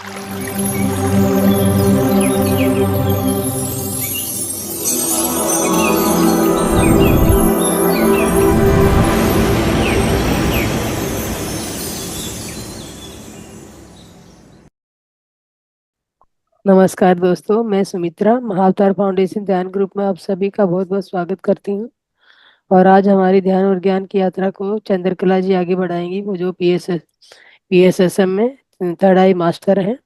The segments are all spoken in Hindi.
नमस्कार दोस्तों, मैं सुमित्रा महाअवतार फाउंडेशन ध्यान ग्रुप में आप सभी का बहुत बहुत स्वागत करती हूँ। और आज हमारी ध्यान और ज्ञान की यात्रा को चंद्रकला जी आगे बढ़ाएंगी, वो जो पीएसएसएम में थर्ड आई मास्टर हैं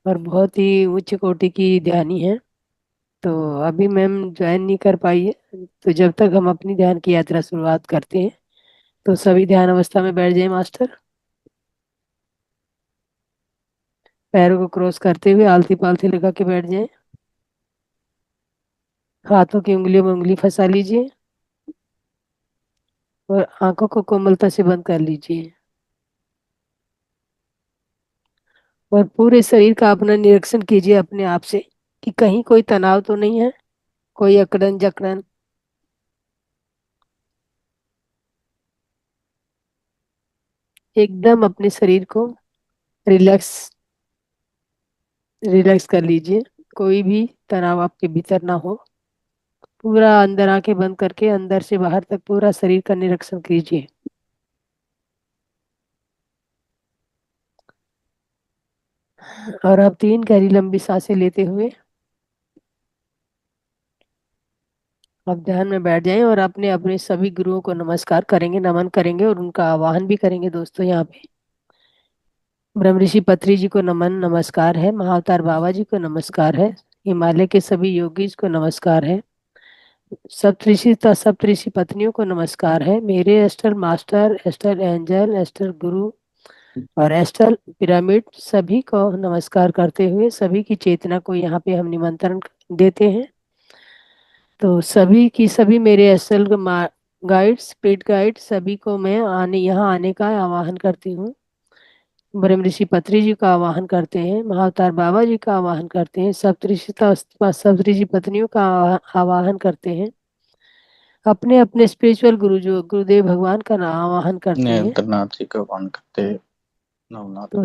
और बहुत ही उच्च कोटि की ध्यानी हैं। तो अभी मैम ज्वाइन नहीं कर पाई है, तो जब तक हम अपनी ध्यान की यात्रा शुरुआत करते हैं, तो सभी ध्यान अवस्था में बैठ जाए मास्टर। पैरों को क्रॉस करते हुए आलती पालती लगा के बैठ जाए। हाथों की उंगलियों में उंगली फंसा लीजिए और आंखों को कोमलता से बंद कर लीजिए। और पूरे शरीर का अपना निरीक्षण कीजिए अपने आप से कि कहीं कोई तनाव तो नहीं है, कोई अकड़न जकड़न। एकदम अपने शरीर को रिलैक्स रिलैक्स कर लीजिए। कोई भी तनाव आपके भीतर ना हो। पूरा अंदर आंखें बंद करके अंदर से बाहर तक पूरा शरीर का निरीक्षण कीजिए। और अब 3 गहरी लंबी सांसें लेते हुए अब ध्यान में बैठ जाएं और अपने अपने सभी गुरुओं को नमस्कार करेंगे, नमन करेंगे और उनका आवाहन भी करेंगे दोस्तों। यहाँ पे ब्रह्म ऋषि पत्री जी को नमन नमस्कार है, महाअवतार बाबा जी को नमस्कार है, हिमालय के सभी योगीज को नमस्कार है, सप्तऋषि पत्नियों को नमस्कार है, मेरे एस्टर मास्टर, एस्टर एंजल, एस्टर गुरु और एस्टर पिरामिड सभी को नमस्कार करते हुए सभी की चेतना को यहाँ पे हम निमंत्रण देते हैं। तो सभी की सभी मेरे एस्ट्रल गाइड, स्पिरिट गाइड सभी को मैं यहाँ आने का आवाहन करती हूँ। ब्रह्म ऋषि पत्री जी का आवाहन करते हैं, महाअवतार बाबा जी का आवाहन करते हैं, सप्तऋषि पत्नियों का आवाहन करते हैं, अपने अपने स्पिरिचुअल गुरु जो गुरुदेव भगवान का आवाहन करते हैं। निरंतरनाथ जी का वन करते नवनाथ तो का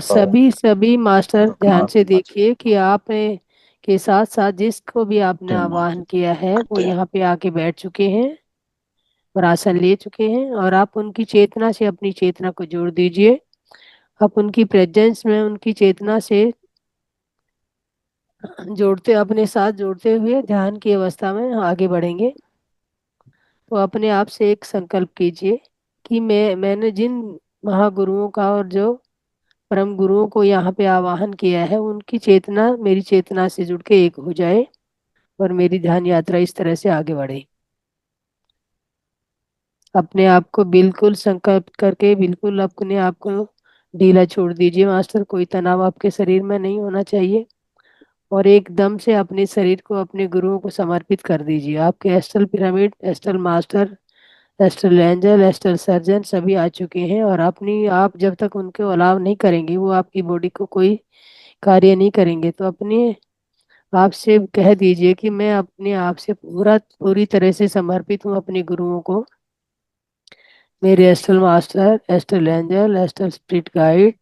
सभी मास्टर ध्यान गोरखनाथ से माँ जी देखिए कि आप के साथ साथ जिसको भी आपने देव माँ आवाहन जी किया है वो करते यहाँ पे आके बैठ चुके हैं और आसन ले चुके हैं। और आप उनकी चेतना से अपनी चेतना को जोड़ दीजिए। आप उनकी प्रेजेंस में उनकी चेतना से जोड़ते अपने साथ जोड़ते हुए ध्यान की अवस्था में आगे बढ़ेंगे। तो अपने आप से एक संकल्प कीजिए कि मैंने जिन महागुरुओं का और जो परम गुरुओं को यहाँ पे आवाहन किया है उनकी चेतना मेरी चेतना से जुड़ के एक हो जाए और मेरी ध्यान यात्रा इस तरह से आगे बढ़े। अपने आप को बिल्कुल संकल्प करके बिल्कुल अपने आप को ढीला छोड़ दीजिए मास्टर। कोई तनाव आपके शरीर में नहीं होना चाहिए और एकदम से अपने शरीर को अपने गुरुओं को समर्पित कर दीजिए। आपके astral pyramid, astral master, astral angel, astral surgeon सभी आ चुके हैं और अपनी आप जब तक उनको अलाव नहीं करेंगे वो आपकी बॉडी को कोई कार्य नहीं करेंगे। तो अपने आप से कह दीजिए कि मैं अपने आप से पूरी तरह से समर्पित हूँ अपने गुरुओं को, मेरे astral master, astral angel, astral spirit guide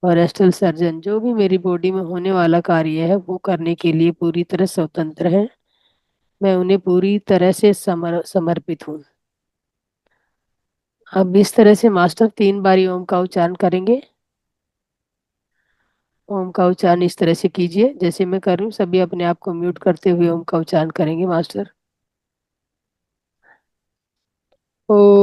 और एस्ट्रल सर्जन जो भी मेरी बॉडी में होने वाला कार्य है वो करने के लिए पूरी तरह स्वतंत्र है। मैं उन्हें पूरी तरह से समर्पित हूँ। अब इस तरह से मास्टर 3 बारी ओम का उच्चारण करेंगे। ओम का उच्चारण इस तरह से कीजिए जैसे मैं कर रही हूँ। सभी अपने आप को म्यूट करते हुए ओम का उच्चारण करेंगे मास्टर। ओम।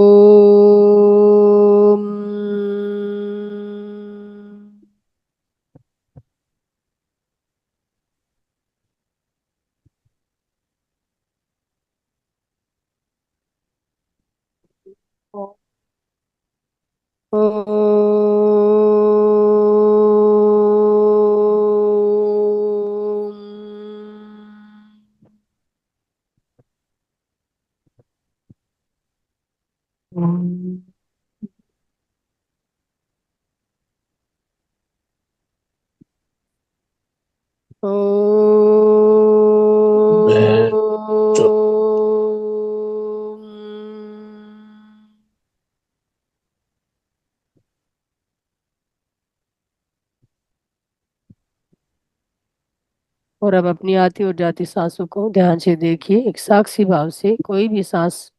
और अब अपनी आती और जाती सांसों को ध्यान से देखिए। एक साक्षी भाव से कोई भी सांस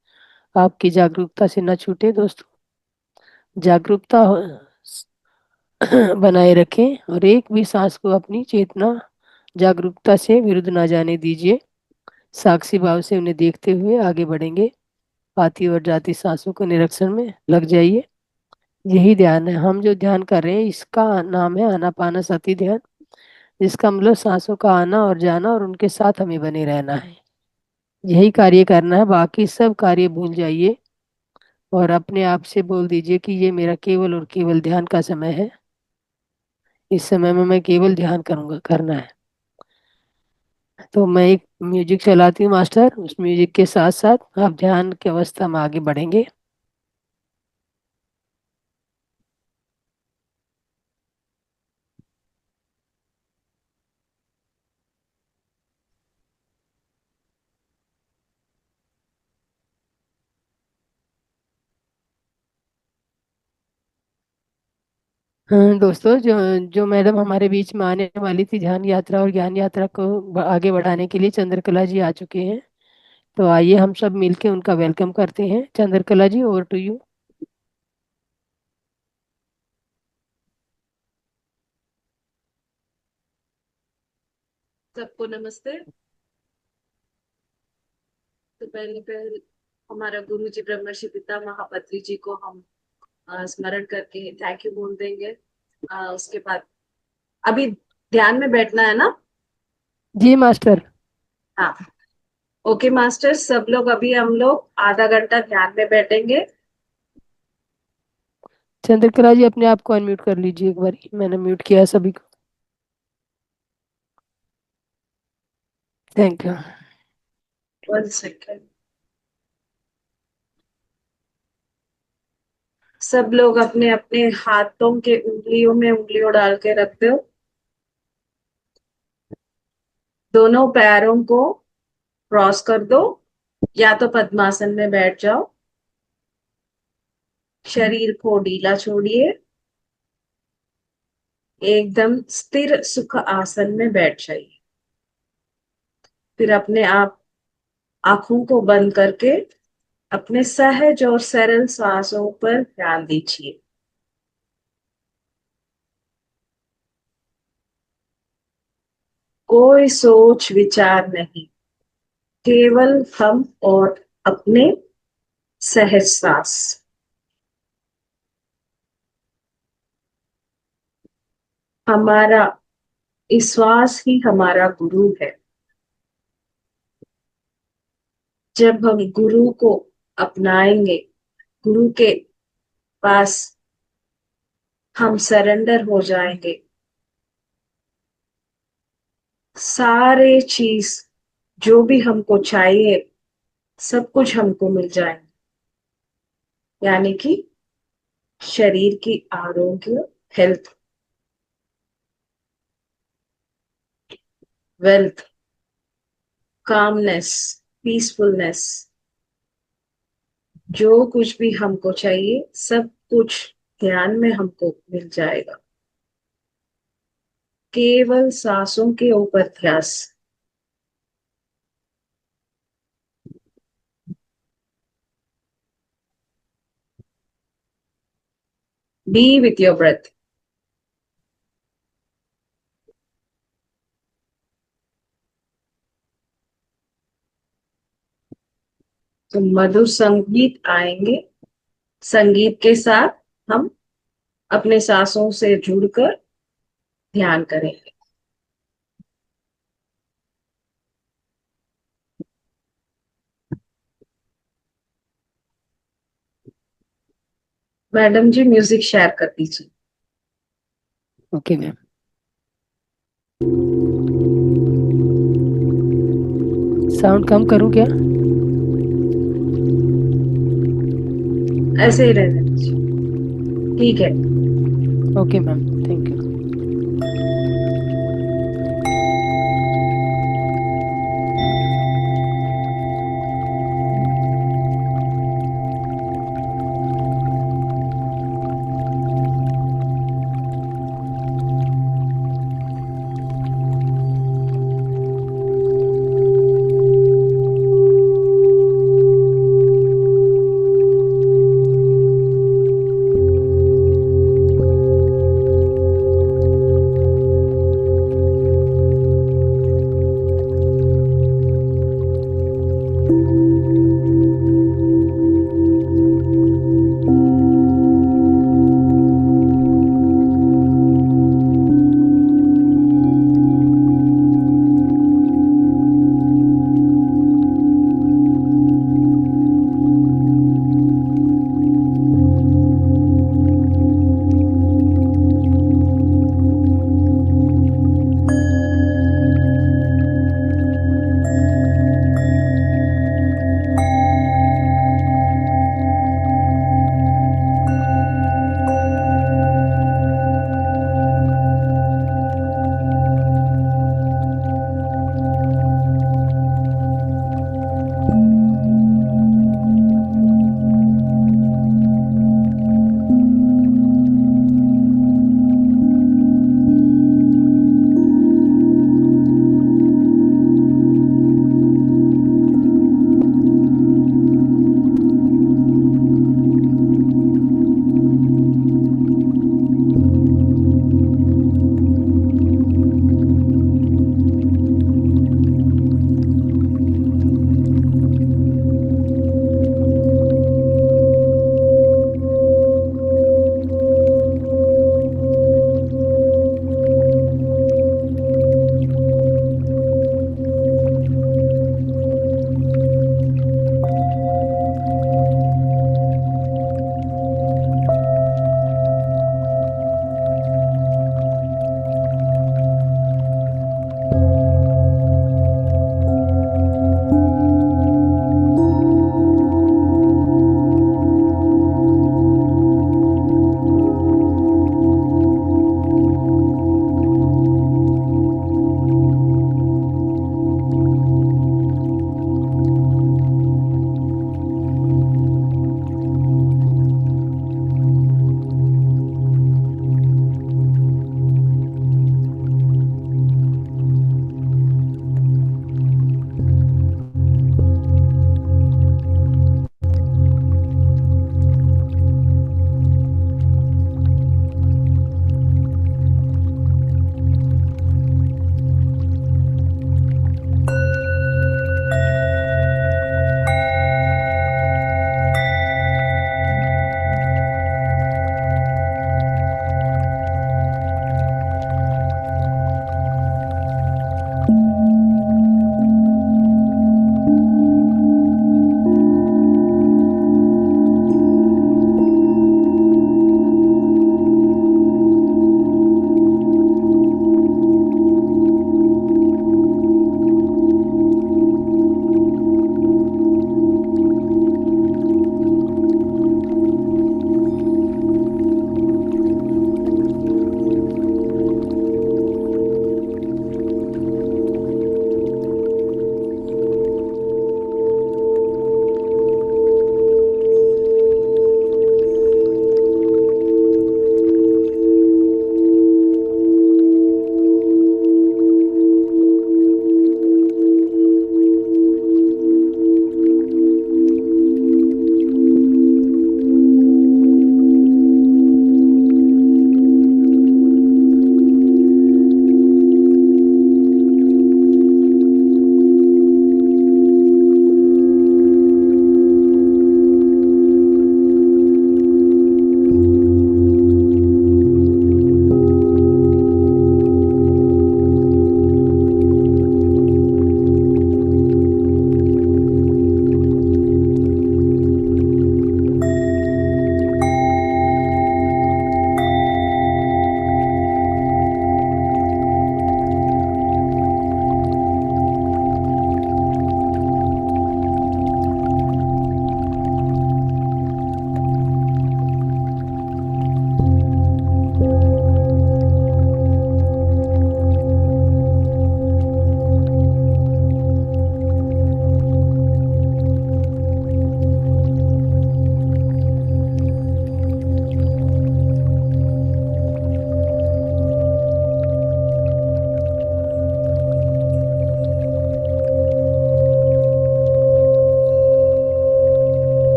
आपकी जागरूकता से न छूटे दोस्तों। जागरूकता बनाए रखें और एक भी सांस को अपनी चेतना जागरूकता से विरुद्ध ना जाने दीजिए। साक्षी भाव से उन्हें देखते हुए आगे बढ़ेंगे। आती और जाती सांसों को निरीक्षण में लग जाइए। यही ध्यान है। हम जो ध्यान कर रहे हैं इसका नाम है आनापानसति ध्यान, जिसका मतलब सांसों का आना और जाना और उनके साथ हमें बने रहना है। यही कार्य करना है, बाकी सब कार्य भूल जाइए और अपने आप से बोल दीजिए कि ये मेरा केवल और केवल ध्यान का समय है। इस समय में मैं केवल ध्यान करूंगा, करना है। तो मैं एक म्यूजिक चलाती हूँ मास्टर, उस म्यूजिक के साथ साथ आप ध्यान की अवस्था में आगे बढ़ेंगे। हाँ दोस्तों, जो जो मैडम हमारे बीच में आने वाली थी ध्यान यात्रा और ज्ञान यात्रा को आगे बढ़ाने के लिए, चंद्रकला जी आ चुके हैं। तो आइए हम सब मिलके उनका वेलकम करते हैं। चंद्रकला जी, ओवर टू यू। सबको नमस्ते। तो पहले पहले हमारा गुरु जी ब्रह्मर्षि पिता महापत्री जी को हम स्मरण करके थैंक यू बोल देंगे। उसके बाद अभी ध्यान में बैठना है ना। जी मास्टर। हाँ, ओके मास्टर, सब लोग अभी हम लोग आधा घंटा ध्यान में बैठेंगे। चंद्रकला जी अपने आप को अनम्यूट कर लीजिए एक बार, मैंने म्यूट किया है सभी को। Thank you. 1 सेकेंड। सब लोग अपने अपने हाथों के उंगलियों में उंगलियों डाल के रख दो। दोनों पैरों को क्रॉस कर दो या तो पद्मासन में बैठ जाओ। शरीर को ढीला छोड़िए। एकदम स्थिर सुख आसन में बैठ जाइए। फिर अपने आप आंखों को बंद करके अपने सहज और सरल सांसों पर ध्यान दीजिए। कोई सोच विचार नहीं, केवल हम और अपने सहज सांस। हमारा विश्वास ही हमारा गुरु है। जब हम गुरु को अपनाएंगे, गुरु के पास हम सरेंडर हो जाएंगे, सारे चीज जो भी हमको चाहिए सब कुछ हमको मिल जाएंगे। यानी कि शरीर की आरोग्य, हेल्थ, वेल्थ, कामनेस, पीसफुलनेस, जो कुछ भी हमको चाहिए सब कुछ ध्यान में हमको मिल जाएगा। केवल सांसों के ऊपर ध्यास। Be with your breath. तो मधुर संगीत आएंगे, संगीत के साथ हम अपने सांसों से जुड़कर ध्यान करेंगे। मैडम जी म्यूजिक शेयर कर दीजिए। Okay ma'am. साउंड कम करूं क्या? ऐसे ही रहने दीजिए, ठीक है। Okay ma'am, thank you.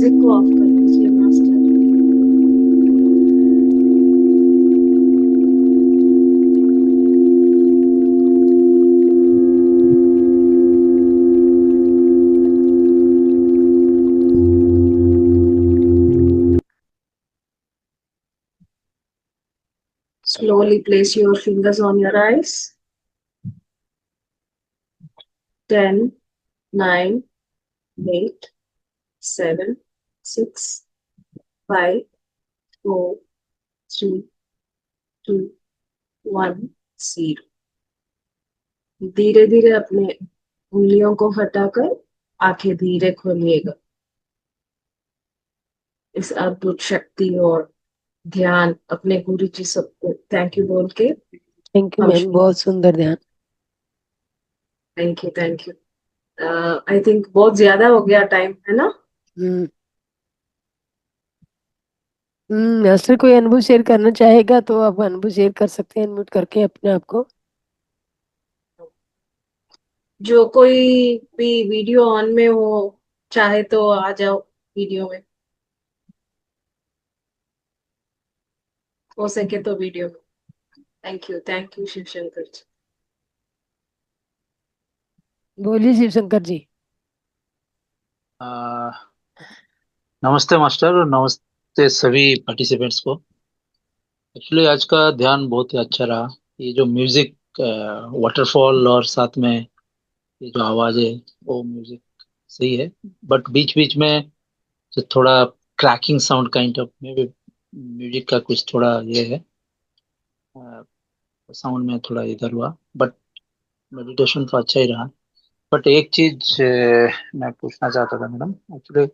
Music को ऑफ कर दीजिए master. Slowly place your fingers on your eyes. 10, 9, 8, 7, 6, 5, 4, 3, 2, 1, 0। धीरे धीरे अपने उंगलियों को हटाकर आंखें धीरे खोलिएगा। इस अद्भुत शक्ति और ध्यान अपने गुरु जी सबको थैंक यू बोल के थैंक यू हम मैम, बहुत सुंदर ध्यान। Thank you thank you. I think बहुत ज्यादा हो गया टाइम, है ना? हम्म मास्टर कोई अनुभव शेयर करना चाहेगा तो आप अनुभव शेयर कर सकते हैं अनम्यूट करके अपने आप को। जो कोई भी वीडियो ऑन में हो चाहे तो आ जाओ वीडियो में, हो सके तो वीडियो में। Thank you Shiv Shankar ji. बोलिए शिव शंकर जी। आ, नमस्ते मास्टर और नमस्ते सभी पार्टिसिपेंट्स को। एक्चुअली आज का ध्यान बहुत ही अच्छा रहा। ये जो म्यूजिक, वाटरफॉल और साथ में ये जो आवाज है वो म्यूजिक सही है। बट बीच बीच में जो थोड़ा क्रैकिंग साउंड काइंड ऑफ में भी म्यूजिक का कुछ थोड़ा ये है, साउंड में थोड़ा इधर हुआ। बट मेडिटेशन तो अच्छा ही रहा। बट एक चीज मैं पूछना चाहता था मैडम। एक्चुअली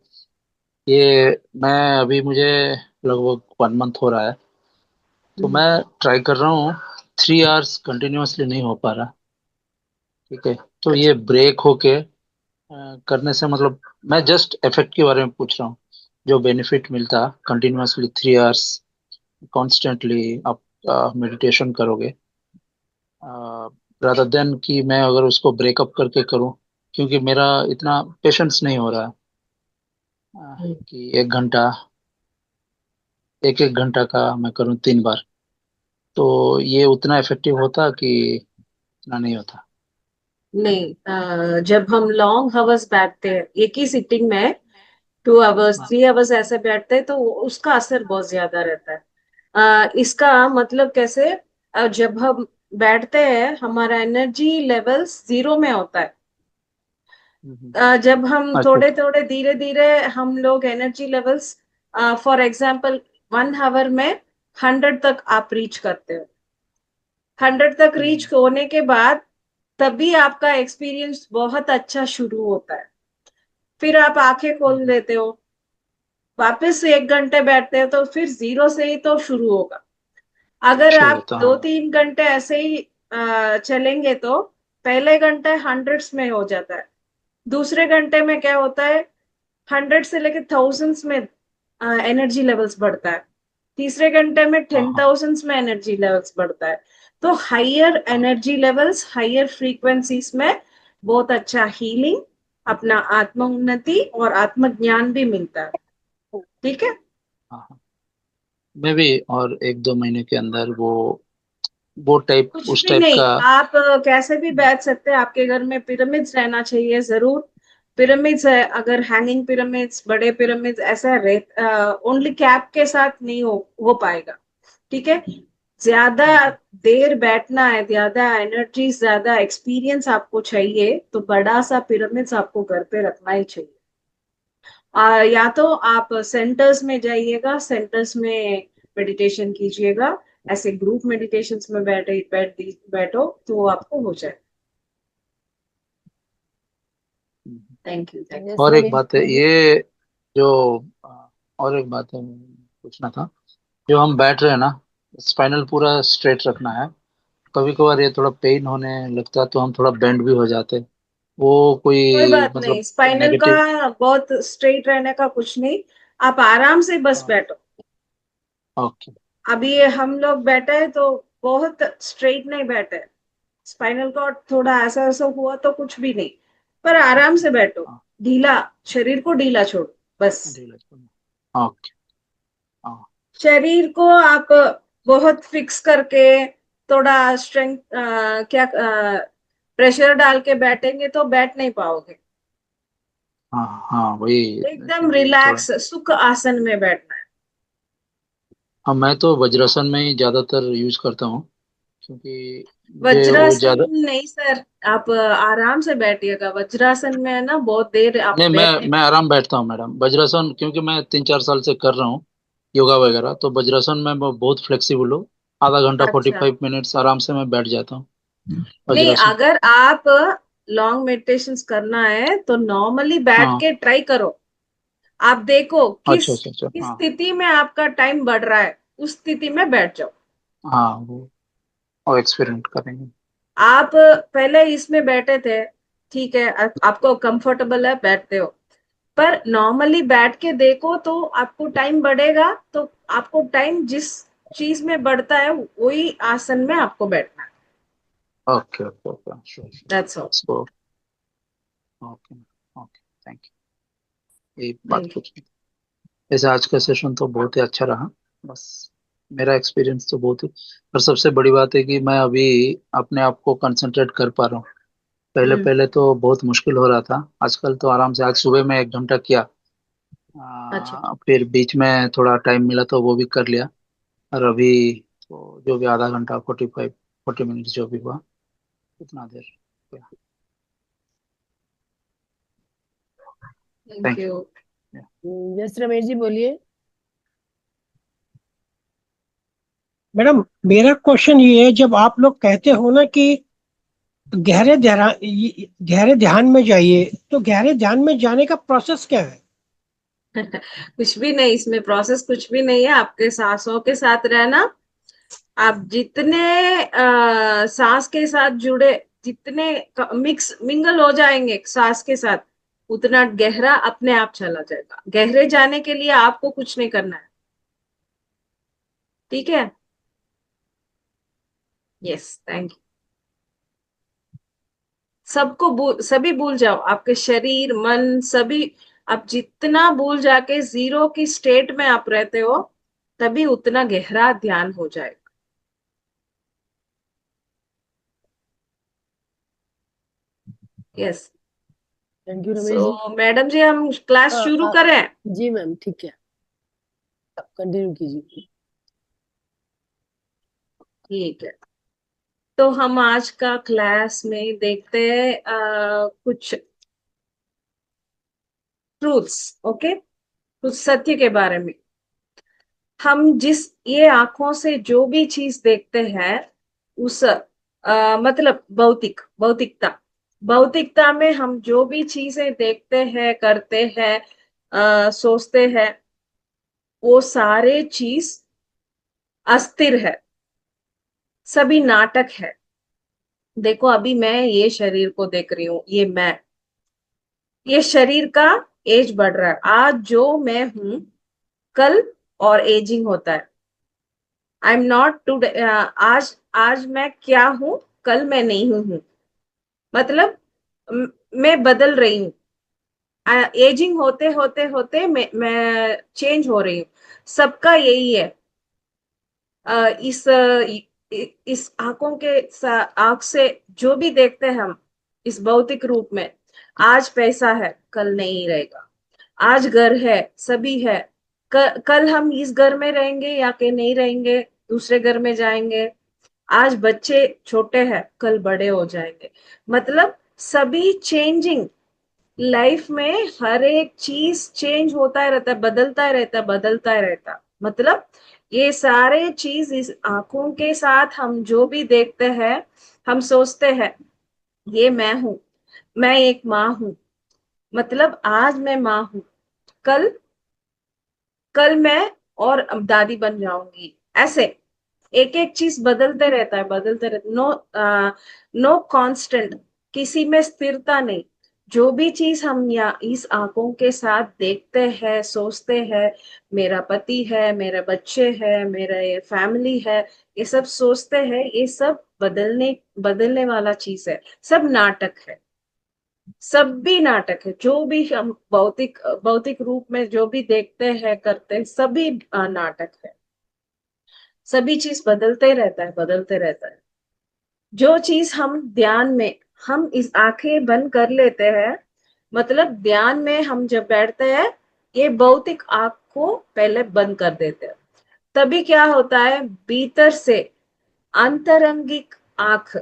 ये मैं अभी मुझे लगभग 1 मंथ हो रहा है। तो मैं ट्राई कर रहा हूँ, 3 आवर्स कंटिन्यूअसली नहीं हो पा रहा। ठीक है। तो ये ब्रेक होके करने से मतलब मैं जस्ट इफेक्ट के बारे में पूछ रहा हूँ। जो बेनिफिट मिलता कंटिन्यूअसली 3 आवर्स कॉन्स्टेंटली आप मेडिटेशन करोगे, रादर देन कि मैं अगर उसको ब्रेकअप करके करूँ। क्योंकि मेरा इतना पेशेंस नहीं हो रहा है कि 1 घंटा, एक एक घंटा का मैं करूँ 3 बार। तो ये उतना इफेक्टिव होता कि इतना नहीं होता? नहीं, जब हम लॉन्ग आवर्स बैठते हैं एक ही सिटिंग में, 2 आवर्स हाँ। 3 आवर्स ऐसे बैठते हैं तो उसका असर बहुत ज्यादा रहता है। इसका मतलब कैसे? जब हम बैठते हैं हमारा एनर्जी लेवल्स जीरो में होता है। हम्म। जब हम अच्छा थोड़े अच्छा। थोड़े धीरे धीरे हम लोग energy levels, for example 1 hour में 100 तक आप रीच करते हो। 100 तक रीच हम्म। होने के बाद तभी आपका एक्सपीरियंस बहुत अच्छा शुरू होता है। फिर आप आंखें खोल हम्म। लेते हो, वापस 1 घंटे बैठते हो तो फिर जीरो से ही तो शुरू होगा। अगर शुरू आप होता, दो हाँ। तीन घंटे ऐसे ही चलेंगे तो पहले घंटे हंड्रेड्स में हो जाता है, दूसरे घंटे में क्या होता है 100 से लेके थाउजेंड्स में एनर्जी लेवल्स बढ़ता है, तीसरे घंटे में हाँ टेन हाँ थाउजेंड्स में एनर्जी लेवल्स बढ़ता है। तो हाइयर हाँ। एनर्जी लेवल्स हाइयर फ्रीक्वेंसीज में बहुत अच्छा हीलिंग, अपना आत्म उन्नति और आत्म ज्ञान भी मिलता है। ठीक है। हाँ हाँ। मैं भी और 1-2 महीने के अंदर वो टाइप, कुछ उस भी टाइप नहीं, का। आप कैसे भी बैठ सकते हैं, आपके घर में पिरामिड्स रहना चाहिए जरूर। पिरामिड्स है, अगर हैंगिंग पिरामिड्स बड़े पिरामिड्स ऐसा रहे, ओनली कैप के साथ नहीं हो पाएगा। ठीक है। ज्यादा देर बैठना है, ज्यादा एनर्जी, ज्यादा एक्सपीरियंस आपको चाहिए तो बड़ा सा पिरामिड्स आपको घर पे रखना ही चाहिए। या तो आप सेंटर्स में जाइएगा, सेंटर्स में मेडिटेशन कीजिएगा, ऐसे ग्रुप मेडिटेशंस में बैठो तो आपको हो जाए। थैंक यू थैंक यस और एक मम्मी बात है बोलिए। ये जो और एक बात है पूछना था। जो हम बैठ रहे हैं ना, स्पाइनल पूरा स्ट्रेट रखना है। कभी कभार ये थोड़ा पेन होने लगता है तो हम थोड़ा बेंड भी हो जाते हैं। वो कोई कोई बात नहीं, मतलब स्पाइनल का नेगेटिव? बहुत स्ट्रेट रहने का कुछ नहीं, आप आराम से बस बैठो। ओके। अभी ये हम लोग बैठे हैं तो बहुत स्ट्रेट नहीं बैठे, स्पाइनल कॉर्ड थोड़ा ऐसा ऐसा हुआ तो कुछ भी नहीं, पर आराम से बैठो, ढीला, शरीर को ढीला छोड़ो। बस। ढीला छोड़ना, ओके। हाँ। शरीर को आप बहुत फिक्स करके थोड़ा स्ट्रेंथ क्या प्रेशर डाल के बैठेंगे तो बैठ नहीं पाओगे। हाँ हाँ, वही एकदम इसीलिए थोड़ा। रिलैक्स सुख आसन में बैठना है। हाँ, मैं तो वज्रासन में ही ज्यादातर यूज करता हूँ, क्योंकि मुझे वो वज्रासन ज्यादा। नहीं सर, आप आराम से बैठिएगा। वज्रासन में है ना बहुत देर आप नहीं, मैं बैठने। मैं आराम बैठता हूँ मैडम। वज्रासन क्योंकि मैं 3-4 साल से कर रहा हूँ योगा वगैरह, तो वज्रासन में मैं बहुत फ्लेक्सिबल हूँ। आधा घंटा फोर्टी अच्छा, फाइव मिनट्स आराम से मैं बैठ जाता हूँ नहीं वज्रासन। अगर आप लॉन्ग मेडिटेशंस करना है तो नॉर्मली बैठ हाँ। के ट्राई करो। आप देखो अच्छा किस अच्छा अच्छा, किस हाँ। स्थिति में आपका टाइम बढ़ रहा है, उस स्थिति में बैठ जाओ। हाँ, वो एक्सपेरिमेंट करेंगे। आप पहले इसमें बैठे थे, ठीक है, आपको कंफर्टेबल है बैठते हो, पर नॉर्मली बैठ के देखो तो आपको टाइम बढ़ेगा। तो आपको टाइम जिस चीज में बढ़ता है वही आसन में आपको बैठना है। Okay okay okay, sure sure, that's all. Let's go. Okay okay, thank you, यही बात थैंक यू। पूछनी थी। वैसे आज का सेशन तो बहुत ही अच्छा रहा। बस मेरा एक्सपीरियंस तो बहुत ही, पर सबसे बड़ी बात है कि मैं अभी अपने आप को कंसंट्रेट कर पा रहा हूँ। पहले हम्म। पहले तो बहुत मुश्किल हो रहा था, आजकल तो आराम से। आज सुबह में 1 घंटा किया, अच्छा। फिर बीच में थोड़ा टाइम मिला तो वो भी कर लिया। और अभी तो जो भी आधा घंटा 40 मिनट जो भी हुआ, उतना देर किया। Thank thank you. You. Yes Ramesh ji बोलिए। मैडम, मेरा क्वेश्चन ये है, जब आप लोग कहते हो ना कि गहरे ध्यान में जाइए, तो गहरे ध्यान में जाने का प्रोसेस क्या है? कुछ भी नहीं, इसमें प्रोसेस कुछ भी नहीं है। आपके सांसों के साथ रहना। आप जितने सांस के साथ जुड़े, जितने मिक्स मिंगल हो जाएंगे सांस के साथ, उतना गहरा अपने आप चला जाएगा। गहरे जाने के लिए आपको कुछ नहीं करना है। ठीक है। Yes, thank you. सभी भूल जाओ, आपके शरीर मन सभी। आप जितना भूल जाके जीरो की स्टेट में आप रहते हो, तभी उतना गहरा ध्यान हो जाएगा। Yes. Thank you Ramesh ji. So madam जी, हम क्लास हाँ शुरू करें? जी मैम ठीक है, आप कंटिन्यू कीजिए। ठीक है। तो हम आज का क्लास में देखते हैं कुछ ट्रूथ्स। ओके, कुछ सत्य के बारे में। हम जिस ये आंखों से जो भी चीज देखते हैं, उस मतलब भौतिकता, भौतिकता में हम जो भी चीजें देखते हैं, करते हैं, सोचते हैं, वो सारे चीज अस्थिर है, सभी नाटक है। देखो अभी मैं ये शरीर को देख रही हूँ, ये शरीर का एज बढ़ रहा है। आज जो मैं हूं, कल और एजिंग होता है। I am not today. आज आज मैं क्या हूं, कल मैं नहीं हूं। मतलब मैं बदल रही हूँ। एजिंग होते होते होते मैं चेंज हो रही हूँ। सबका यही है। इस आंखों के आंख से जो भी देखते हैं हम इस भौतिक रूप में, आज पैसा है कल नहीं रहेगा। आज घर है, सभी है, कल हम इस घर में रहेंगे या के नहीं रहेंगे, दूसरे घर में जाएंगे। आज बच्चे छोटे हैं, कल बड़े हो जाएंगे। मतलब सभी चेंजिंग। लाइफ में हर एक चीज चेंज होता ही रहता है, बदलता ही रहता है, बदलता ही रहता है। मतलब ये सारे चीज इस आंखों के साथ हम जो भी देखते हैं, हम सोचते हैं ये मैं हूं, मैं एक माँ हूं। मतलब आज मैं माँ हूं, कल कल मैं और अब दादी बन जाऊंगी। ऐसे एक एक चीज बदलते रहता है, बदलते रहता। नो कांस्टेंट, किसी में स्थिरता नहीं। जो भी चीज हम या इस आंखों के साथ देखते हैं, सोचते हैं, मेरा पति है, मेरे बच्चे हैं, मेरा ये फैमिली है, ये सब सोचते हैं, ये सब बदलने बदलने वाला चीज है, सब नाटक है। सभी नाटक है, जो भी हम भौतिक भौतिक रूप में जो भी देखते हैं करते हैं, सभी नाटक है। सभी चीज बदलते रहता है, बदलते रहता है। जो चीज हम ध्यान में, हम इस आंखें बंद कर लेते हैं, मतलब ध्यान में हम जब बैठते हैं, ये भौतिक आंख को पहले बंद कर देते हैं। तभी क्या होता है, भीतर से आंतरंगिक आंख,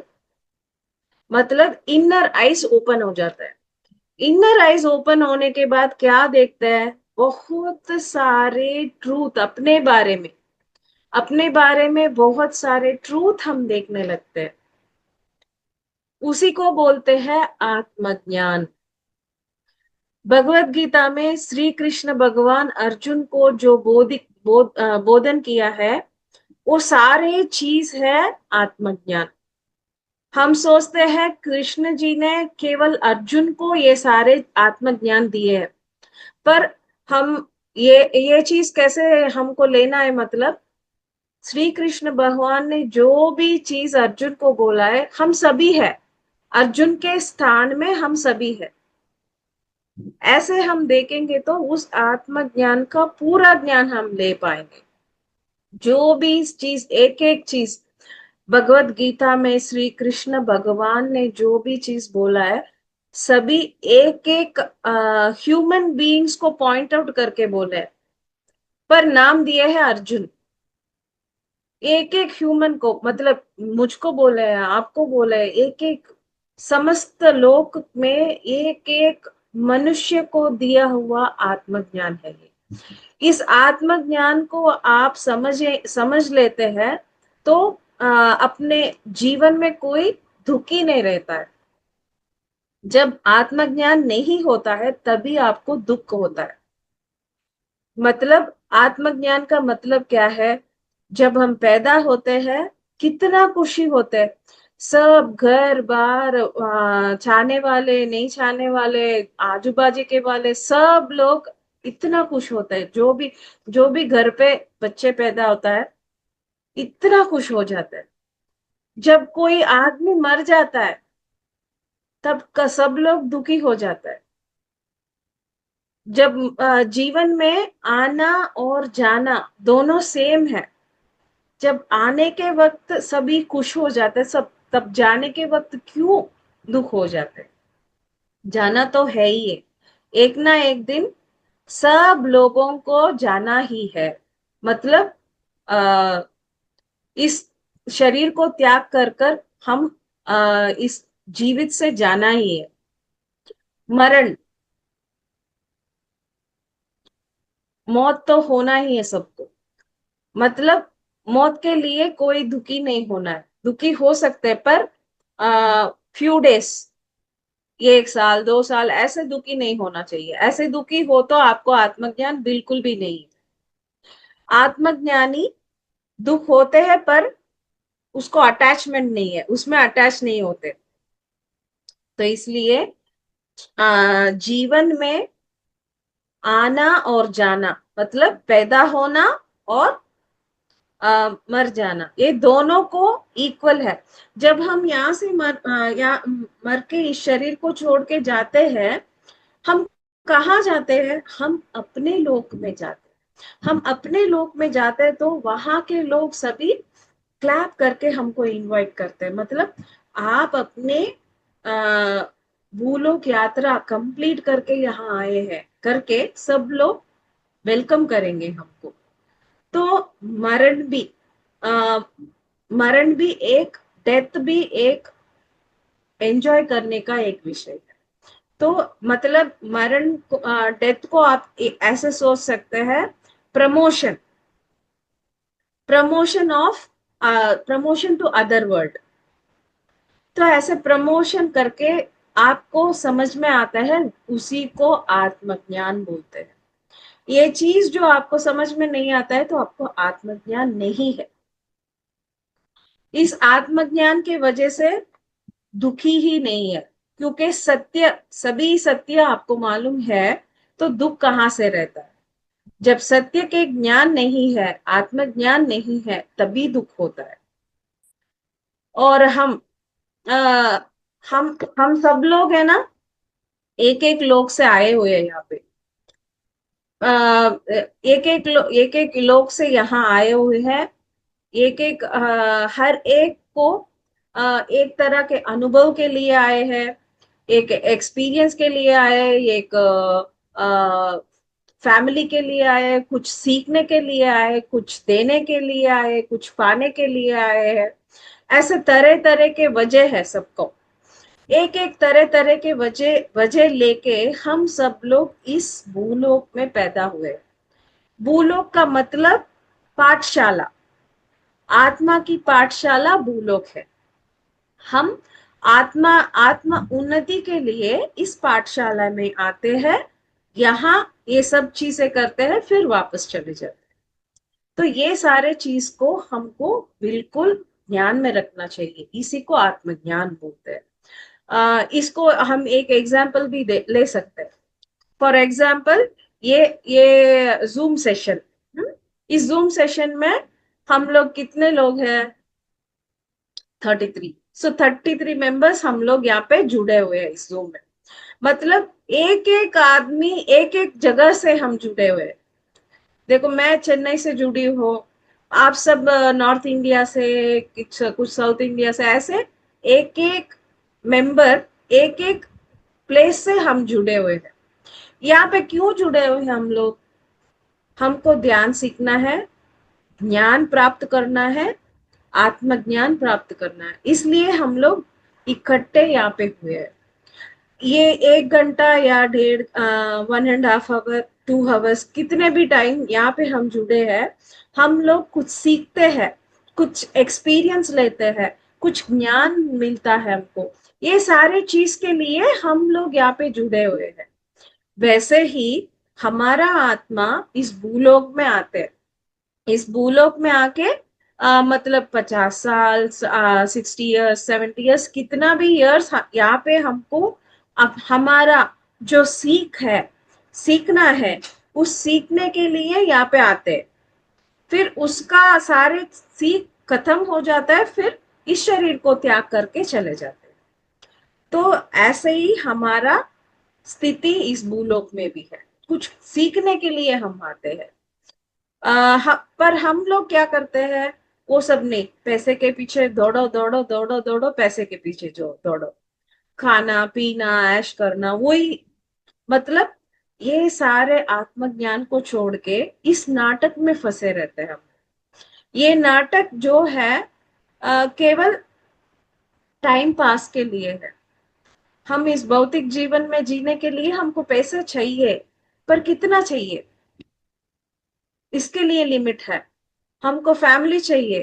मतलब इनर आइज ओपन हो जाता है। इनर आइज ओपन होने के बाद क्या देखते हैं, बहुत सारे ट्रूथ अपने बारे में, अपने बारे में बहुत सारे ट्रूथ हम देखने लगते हैं। उसी को बोलते हैं आत्मज्ञान। भगवत गीता में श्री कृष्ण भगवान अर्जुन को जो बोधन किया है, वो सारे चीज है आत्मज्ञान। हम सोचते हैं कृष्ण जी ने केवल अर्जुन को ये सारे आत्मज्ञान दिए हैं, पर हम ये चीज कैसे हमको लेना है, मतलब श्री कृष्ण भगवान ने जो भी चीज अर्जुन को बोला है, हम सभी है, अर्जुन के स्थान में हम सभी है। ऐसे हम देखेंगे तो उस आत्मज्ञान का पूरा ज्ञान हम ले पाएंगे। जो भी चीज, एक एक चीज भगवत गीता में श्री कृष्ण भगवान ने जो भी चीज बोला है, सभी एक एक ह्यूमन बीइंग्स को पॉइंट आउट करके बोले है, पर नाम दिए है अर्जुन। एक एक ह्यूमन को, मतलब मुझको बोले हैं, आपको बोले हैं, एक एक समस्त लोक में एक एक मनुष्य को दिया हुआ आत्मज्ञान है ये। इस आत्मज्ञान को आप समझ लेते हैं तो अपने जीवन में कोई दुखी नहीं रहता है। जब आत्मज्ञान नहीं होता है तभी आपको दुख होता है। मतलब आत्मज्ञान का मतलब क्या है, जब हम पैदा होते हैं कितना खुशी होते हैं, सब घर बार छाने वाले नहीं छाने वाले, आजू बाजू के वाले सब लोग इतना खुश होते हैं। जो भी घर पे बच्चे पैदा होता है, इतना खुश हो जाता है। जब कोई आदमी मर जाता है, तब का सब लोग दुखी हो जाता है। जब जीवन में आना और जाना दोनों सेम है, जब आने के वक्त सभी खुश हो जाते हैं सब, तब जाने के वक्त क्यों दुख हो जाते हैं। जाना तो है ही है, एक ना एक दिन सब लोगों को जाना ही है। मतलब आ, इस शरीर को त्याग कर कर हम इस जीवित से जाना ही है। मरण, मौत तो होना ही है सबको। मतलब मौत के लिए कोई दुखी नहीं होना है, दुखी हो सकते हैं पर फ्यू डेज, 1 साल 2 साल ऐसे दुखी नहीं होना चाहिए। ऐसे दुखी हो तो आपको आत्मज्ञान बिल्कुल भी नहीं है। आत्मज्ञानी दुख होते हैं पर उसको अटैचमेंट नहीं है, उसमें अटैच नहीं होते। तो इसलिए जीवन में आना और जाना, मतलब पैदा होना और मर जाना, ये दोनों को इक्वल है। जब हम यहाँ से मर के इस शरीर को छोड़ के जाते हैं, हम कहाँ जाते हैं, हम अपने लोक में जाते हैं। हम अपने लोक में जाते हैं तो वहां के लोग सभी क्लैप करके हमको इनवाइट करते हैं। मतलब आप अपने भूलोक यात्रा कंप्लीट करके यहाँ आए हैं करके सब लोग वेलकम करेंगे हमको। तो मरण भी आ, मरण भी एक, डेथ भी एक एंजॉय करने का एक विषय है। तो मतलब मरण को, डेथ को आप ऐसे सोच सकते हैं, promotion, promotion to other world. तो ऐसे प्रमोशन करके आपको समझ में आता है, उसी को आत्मज्ञान बोलते हैं। ये चीज जो आपको समझ में नहीं आता है तो आपको आत्मज्ञान नहीं है। इस आत्मज्ञान के वजह से दुखी ही नहीं है, क्योंकि सत्य, सभी सत्य आपको मालूम है, तो दुख कहाँ से रहता है। जब सत्य के ज्ञान नहीं है, आत्मज्ञान नहीं है, तभी दुख होता है। और आ, हम सब लोग है ना, एक एक लोग से आए हुए हैं यहाँ पे। एक एक लोग से यहाँ आए हुए हैं। एक एक हर एक को एक तरह के अनुभव के लिए आए हैं, एक एक्सपीरियंस के लिए आए, एक फैमिली के लिए आए, कुछ सीखने के लिए आए, कुछ देने के लिए आए, कुछ पाने के लिए आए हैं। ऐसे तरह तरह के वजह है सबको। एक एक तरह तरह के वजह वजह लेके हम सब लोग इस भूलोक में पैदा हुए। भूलोक का मतलब पाठशाला, आत्मा की पाठशाला भूलोक है। हम आत्मा आत्मा उन्नति के लिए इस पाठशाला में आते हैं, यहाँ ये सब चीजें करते हैं, फिर वापस चले जाते हैं। तो ये सारे चीज को हमको बिल्कुल ध्यान में रखना चाहिए, इसी को आत्मज्ञान बोलते हैं। इसको हम एक एग्जाम्पल भी ले सकते हैं। फॉर एग्जाम्पल ये जूम सेशन, इस जूम सेशन में हम लोग कितने लोग हैं? 33। सो 33 मेंबर्स हम लोग यहाँ पे जुड़े हुए हैं इस जूम में। मतलब एक एक आदमी एक एक जगह से हम जुड़े हुए हैं। देखो, मैं चेन्नई से जुड़ी हूँ, आप सब नॉर्थ इंडिया से, कुछ साउथ इंडिया से, ऐसे एक एक मेंबर एक एक प्लेस से हम जुड़े हुए हैं। यहाँ पे क्यों जुड़े हुए हैं हम लोग? हमको ध्यान सीखना है, ज्ञान प्राप्त करना है, आत्मज्ञान प्राप्त करना है, इसलिए हम लोग इकट्ठे यहाँ पे हुए हैं। ये 1 घंटा या डेढ़ 1.5 आवर 2 आवर्स कितने भी टाइम यहाँ पे हम जुड़े हैं, हम लोग कुछ सीखते हैं, कुछ एक्सपीरियंस लेते हैं, कुछ ज्ञान मिलता है हमको। ये सारे चीज के लिए हम लोग यहाँ पे जुड़े हुए हैं। वैसे ही हमारा आत्मा इस भूलोक में आते हैं। इस भूलोक में आके मतलब 50 साल, 60 इयर्स, 70 इयर्स, कितना भी इयर्स यहाँ पे हमको अब हमारा जो सीखना है, उस सीखने के लिए यहाँ पे आते हैं। फिर उसका सारे सीख खत्म हो जाता है, फिर इस शरीर को त्याग करके चले जाते हैं। तो ऐसे ही हमारा स्थिति इस भूलोक में भी है, कुछ सीखने के लिए हम आते हैं। पर हम लोग क्या करते हैं? वो सब नहीं, पैसे के पीछे दौड़ो दौड़ो दौड़ो दौड़ो, पैसे के पीछे जो दौड़ो, खाना पीना ऐश करना, वही मतलब ये सारे आत्मज्ञान को छोड़ के इस नाटक में फंसे रहते हैं हम। ये नाटक जो है केवल टाइम पास के लिए है। हम इस भौतिक जीवन में जीने के लिए हमको पैसे चाहिए, पर कितना चाहिए इसके लिए लिमिट है। हमको फैमिली चाहिए,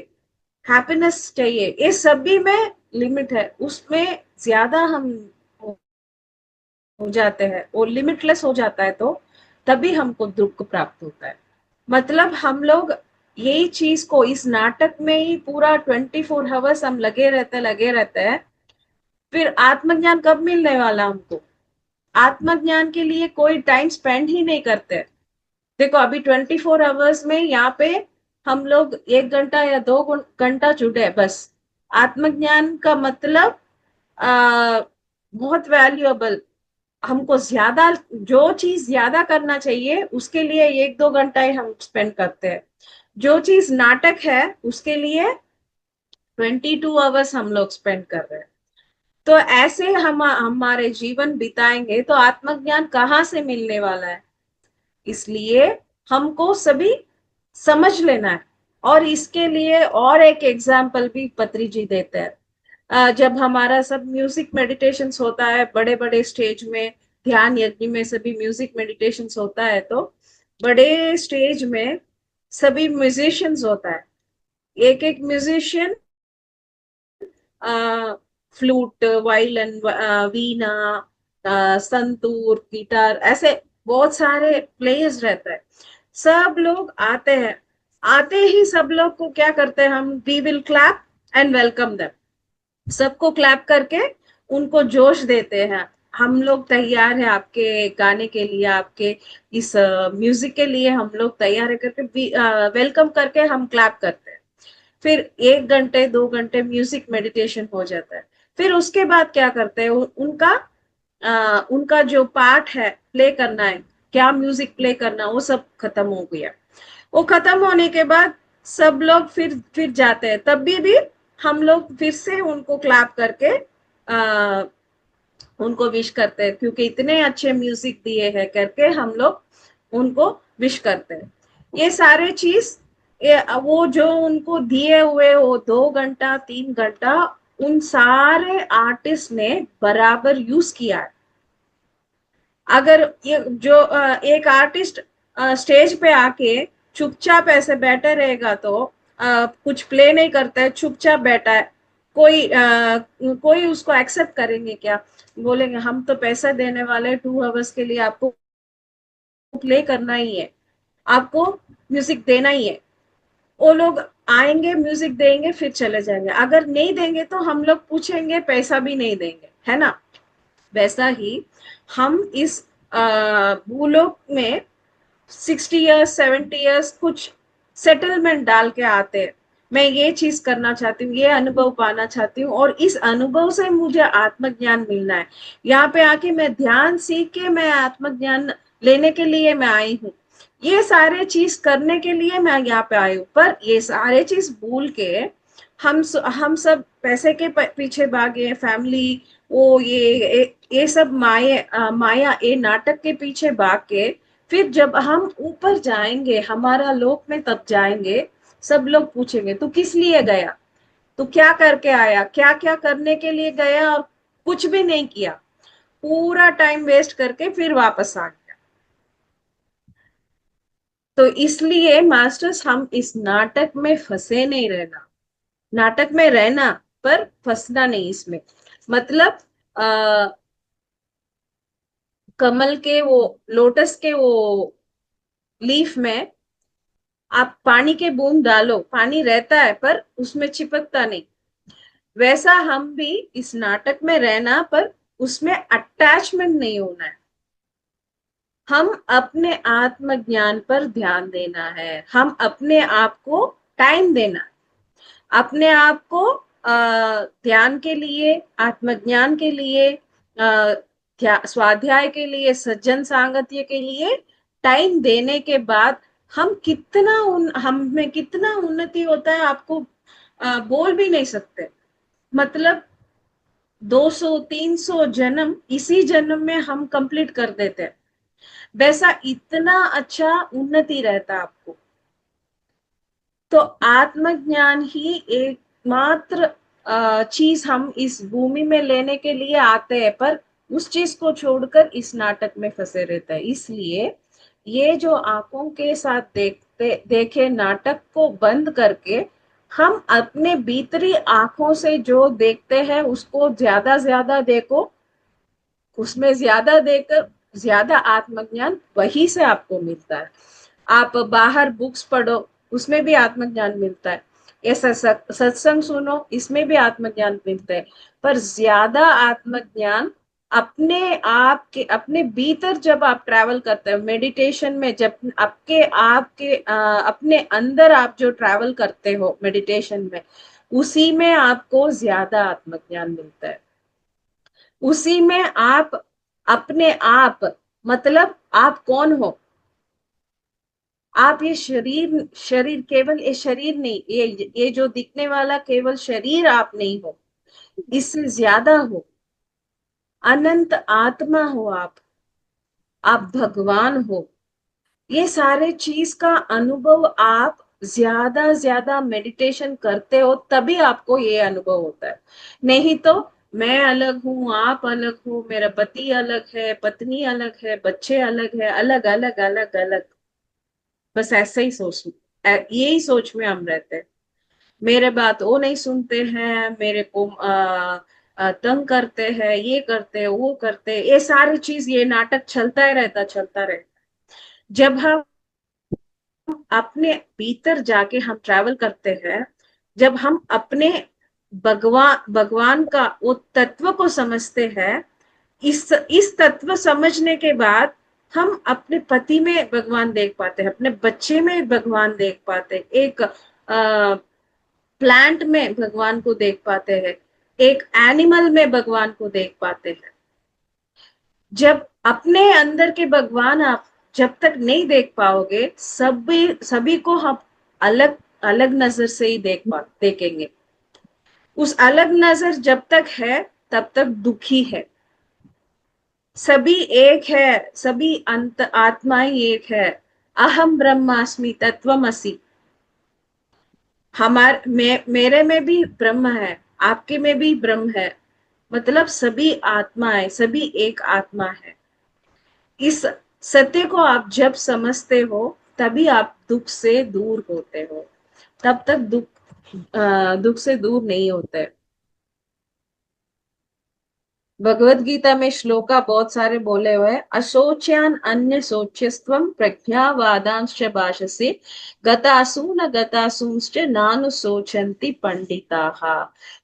हैप्पीनेस चाहिए, ये सभी में लिमिट है। उसमें ज्यादा हम हो जाते हैं, वो लिमिटलेस हो जाता है, तो तभी हमको दुख प्राप्त होता है। मतलब हम लोग यही चीज को इस नाटक में ही पूरा 24 आवर्स हम लगे रहते हैं। फिर आत्मज्ञान कब मिलने वाला हमको? आत्मज्ञान के लिए कोई टाइम स्पेंड ही नहीं करते। देखो, अभी 24 आवर्स में यहाँ पे हम लोग 1 घंटा या 2 घंटा जुड़े, बस। आत्मज्ञान का मतलब बहुत वैल्यूएबल। हमको ज्यादा, जो चीज ज्यादा करना चाहिए उसके लिए 1-2 घंटा ही हम स्पेंड करते हैं। जो चीज नाटक है उसके लिए 22 आवर्स हम लोग स्पेंड कर रहे हैं। तो ऐसे हम हमारे जीवन बिताएंगे तो आत्मज्ञान कहाँ से मिलने वाला है? इसलिए हमको सभी समझ लेना है। और इसके लिए और एक एग्जाम्पल भी पत्री जी देते हैं। जब हमारा सब म्यूजिक मेडिटेशंस होता है, बड़े बड़े स्टेज में, ध्यान यज्ञ में सभी म्यूजिक मेडिटेशंस होता है, तो बड़े स्टेज में सभी म्यूजिशियंस होता है। एक एक म्यूजिशियन फ्लूट, वायलिन, वीणा, संतूर, गिटार, ऐसे बहुत सारे प्लेयर्स रहते हैं। सब लोग आते हैं। आते ही सब लोग को क्या करते हैं हम? We will clap and welcome them. सबको क्लैप करके उनको जोश देते हैं। हम लोग तैयार है आपके गाने के लिए, आपके इस म्यूजिक के लिए हम लोग तैयार है करके वेलकम करके हम क्लैप करते हैं। फिर 1 घंटे 2 घंटे म्यूजिक मेडिटेशन हो जाता है। फिर उसके बाद क्या करते हैं? उनका उनका जो पार्ट है प्ले करना है, क्या म्यूजिक प्ले करना, वो सब खत्म हो गया। वो खत्म होने के बाद सब लोग फिर जाते हैं, तब भी हम लोग फिर से उनको क्लैप करके उनको विश करते हैं, क्योंकि इतने अच्छे म्यूजिक दिए हैं करके हम लोग उनको विश करते हैं। ये सारे चीज, वो जो उनको दिए हुए वो 2 घंटा 3 घंटा उन सारे आर्टिस्ट ने बराबर यूज किया है। अगर ये जो एक आर्टिस्ट स्टेज पे आके चुपचाप ऐसे बैठे रहेगा तो कुछ प्ले नहीं करता है, चुपचाप बैठा है, कोई उसको एक्सेप्ट करेंगे क्या? बोलेंगे हम तो पैसा देने वाले 2 आवर्स के लिए, आपको प्ले करना ही है, आपको म्यूजिक देना ही है। वो लोग आएंगे, म्यूजिक देंगे, फिर चले जाएंगे। अगर नहीं देंगे तो हम लोग पूछेंगे, पैसा भी नहीं देंगे, है ना? वैसा ही हम इस भूलोक में 60 इयर्स 70 इयर्स कुछ सेटलमेंट डाल के आते हैं। मैं ये चीज करना चाहती हूँ, ये अनुभव पाना चाहती हूँ, और इस अनुभव से मुझे आत्मज्ञान मिलना है। यहाँ पे आके मैं ध्यान सीख के मैं आत्मज्ञान लेने के लिए मैं आई हूँ, ये सारे चीज करने के लिए मैं यहाँ पे आई हूँ। पर ये सारे चीज भूल के हम सब पैसे के पीछे भागे, फैमिली, वो ये सब माया, ये नाटक के पीछे भाग के फिर जब हम ऊपर जाएंगे हमारा लोक में, तब जाएंगे सब लोग पूछेंगे तू किस लिए गया, तू क्या करके आया, क्या क्या करने के लिए गया, और कुछ भी नहीं किया, पूरा टाइम वेस्ट करके फिर वापस आ गया। तो इसलिए मास्टर्स, हम इस नाटक में फंसे नहीं रहना, नाटक में रहना पर फंसना नहीं इसमें। मतलब कमल के वो, लोटस के वो लीफ में आप पानी के बूंद डालो, पानी रहता है पर उसमें चिपकता नहीं। वैसा हम भी इस नाटक में रहना, पर उसमें अटैचमेंट नहीं होना है। हम अपने आत्मज्ञान पर ध्यान देना है, हम अपने आप को टाइम देना है, अपने आप को ध्यान के लिए, आत्मज्ञान के लिए, स्वाध्याय के लिए, सज्जन सांगत्य के लिए टाइम देने के बाद हम में कितना उन्नति होता है, आपको बोल भी नहीं सकते। मतलब 200 300 जन्म इसी जन्म में हम कंप्लीट कर देते हैं, वैसा इतना अच्छा उन्नति रहता है आपको। तो आत्मज्ञान ही एकमात्र चीज हम इस भूमि में लेने के लिए आते हैं, पर उस चीज को छोड़कर इस नाटक में फंसे रहता है। इसलिए ये जो आंखों के साथ देखे नाटक को बंद करके हम अपने भीतरी आंखों से जो देखते हैं उसको ज्यादा ज्यादा देखो, उसमें ज्यादा देकर ज्यादा आत्मज्ञान वही से आपको मिलता है। आप बाहर बुक्स पढ़ो, उसमें भी आत्मज्ञान मिलता है, ऐसा सत्संग सुनो, इसमें भी आत्मज्ञान मिलता है। पर ज्यादा आत्मज्ञान अपने आप के, अपने भीतर जब आप ट्रैवल करते हो मेडिटेशन में, जब आपके अपने अंदर आप जो ट्रैवल करते हो मेडिटेशन में, उसी में आपको ज्यादा आत्मज्ञान मिलता है। उसी में आप अपने आप, मतलब आप कौन हो, आप ये शरीर केवल ये शरीर नहीं, ये जो दिखने वाला केवल शरीर आप नहीं हो, इससे ज्यादा हो, अनंत आत्मा हो आप भगवान हो। ये सारे चीज का अनुभव आप ज्यादा ज्यादा मेडिटेशन करते हो तभी आपको ये अनुभव होता है। नहीं तो मैं अलग हूँ, आप अलग हो, मेरा पति अलग है, पत्नी अलग है, बच्चे अलग है, अलग अलग अलग अलग, बस ऐसे ही यही सोच में हम रहते हैं। मेरे बात वो नहीं सुनते हैं, मेरे को तंग करते हैं, ये करते हैं, वो करते हैं, ये सारी चीज, ये नाटक चलता ही रहता, चलता रहता। जब हम अपने भीतर जाके हम ट्रैवल करते हैं, जब हम अपने भगवान का वो तत्व को समझते हैं, इस तत्व समझने के बाद हम अपने पति में भगवान देख पाते हैं, अपने बच्चे में भगवान देख पाते हैं, एक प्लांट में भगवान को देख पाते हैं, एक एनिमल में भगवान को देख पाते हैं। जब अपने अंदर के भगवान आप जब तक नहीं देख पाओगे, सभी सभी को हम अलग अलग नजर से ही देखेंगे। उस अलग नजर जब तक है तब तक दुखी है। सभी एक है, सभी अंत आत्माएं एक है। अहम ब्रह्मास्मि तत्वमसि। मेरे में भी ब्रह्म है, आपके में भी ब्रह्म है, मतलब सभी आत्माएं, सभी एक आत्मा है। इस सत्य को आप जब समझते हो तभी आप दुख से दूर होते हो, तब तक दुख से दूर नहीं होते। भगवत गीता में श्लोका बहुत सारे बोले हुए हैं। अशोच्यान अन्य शोच्यस्त्वम प्रज्ञावादांश्च भाषसे गतासु न गतासुंश्च नानु शोचन्ति पंडिताः।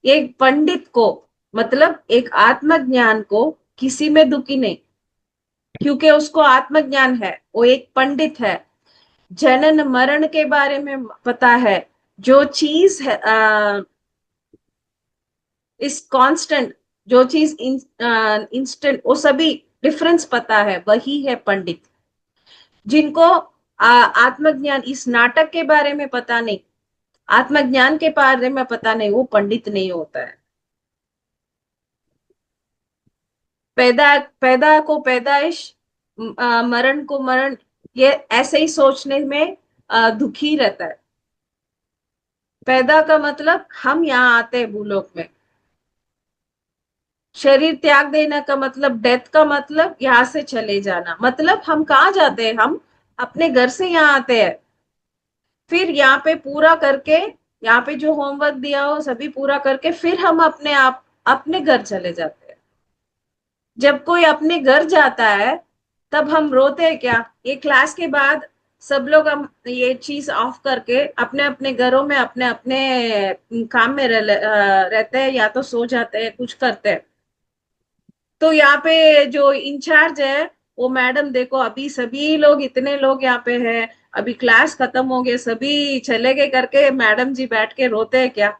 एक पंडित को, मतलब एक आत्मज्ञान को किसी में दुखी नहीं, क्योंकि उसको आत्मज्ञान है, वो एक पंडित है। जनन मरण के बारे में पता है। जो चीज है इस कांस्टेंट, जो चीज इंस्टेंट, वो सभी डिफरेंस पता है, वही है पंडित। जिनको आत्मज्ञान, इस नाटक के बारे में पता नहीं, आत्मज्ञान के बारे में पता नहीं, वो पंडित नहीं होता है। पैदा पैदा को पैदाइश, मरण को मरण, ये ऐसे ही सोचने में दुखी रहता है। पैदा का मतलब हम यहाँ आते हैं भूलोक में। शरीर त्याग देना का मतलब, डेथ का मतलब यहाँ से चले जाना। मतलब हम कहाँ जाते हैं? हम अपने घर से यहाँ आते हैं, फिर यहाँ पे पूरा करके, यहाँ पे जो होमवर्क दिया हो सभी पूरा करके फिर हम आप अपने घर चले जाते हैं। जब कोई अपने घर जाता है तब हम रोते हैं क्या? ये क्लास के बाद सब लोग हम ये चीज ऑफ करके अपने अपने घरों में अपने अपने काम में रहते हैं, या तो सो जाते हैं, कुछ करते हैं। तो यहाँ पे जो इंचार्ज है वो मैडम, देखो अभी सभी लोग, इतने लोग यहाँ पे हैं, अभी क्लास खत्म हो गए, सभी चले गए करके मैडम जी बैठ के रोते हैं क्या?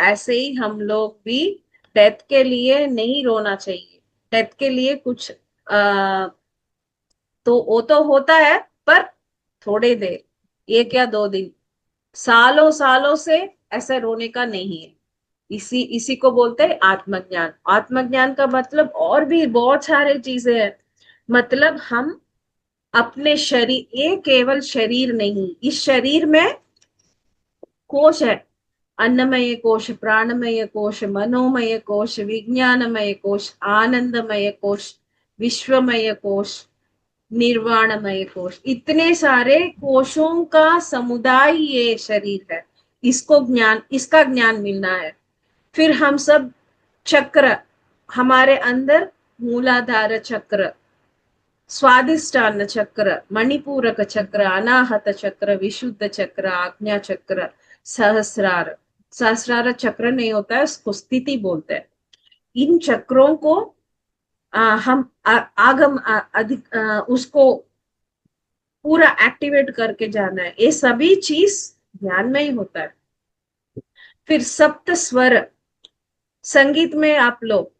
ऐसे ही हम लोग भी डेथ के लिए नहीं रोना चाहिए। डेथ के लिए कुछ तो वो तो होता है, पर थोड़ी देर, एक या दो दिन, सालों सालों से ऐसे रोने का नहीं है। इसी इसी को बोलते हैं आत्मज्ञान। आत्मज्ञान का मतलब और भी बहुत सारे चीजें हैं। मतलब हम अपने शरीर, ये केवल शरीर नहीं, इस शरीर में कोश है। अन्नमय कोश, प्राणमय कोश, मनोमय कोश, विज्ञानमय कोश, आनंदमय कोश, विश्वमय कोश, निर्वाणमय कोश, इतने सारे कोशों का समुदाय ये शरीर है। इसको ज्ञान, इसका ज्ञान मिलना है। फिर हम सब चक्र, हमारे अंदर मूलाधार चक्र, स्वादिष्टान चक्र, मणिपूरक चक्र, अनाहत चक्र, विशुद्ध चक्र, आज्ञा चक्र, सहस्रार। सहस्रार चक्र नहीं होता है, उसको स्थिति बोलते हैं। इन चक्रों को हम आगम अधिक उसको पूरा एक्टिवेट करके जाना है। ये सभी चीज ध्यान में ही होता है। फिर सप्त स्वर, संगीत में आप लोग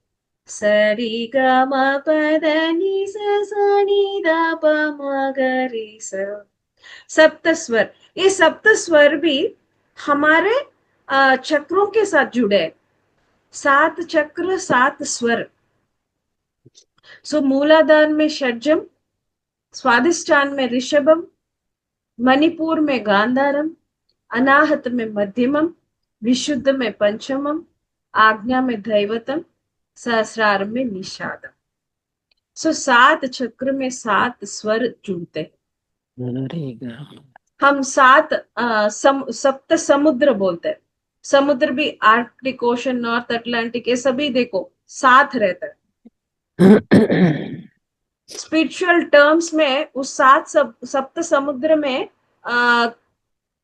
सरी ग म प ध नि सा नि द प म ग रे सा, सप्त स्वर। ये सप्त स्वर भी हमारे चक्रों के साथ जुड़े हैं। 7 चक्र, 7 स्वर। मूलाधार में षड्जम, स्वादिष्टान में ऋषभम, मणिपुर में गांधारम, अनाहत में मध्यमम, विशुद्ध में पंचमम, आज्ञा में दैवतम, सहस्रार में निषादम। 7 चक्र में 7 स्वर जुड़ते हैं। हम 7 सप्त समुद्र बोलते हैं। समुद्र भी आर्कटिक ओशन, नॉर्थ अटलांटिक, ये सभी देखो साथ रहता है। स्पिरिचुअल टर्म्स में उस 7 सप्त समुद्र में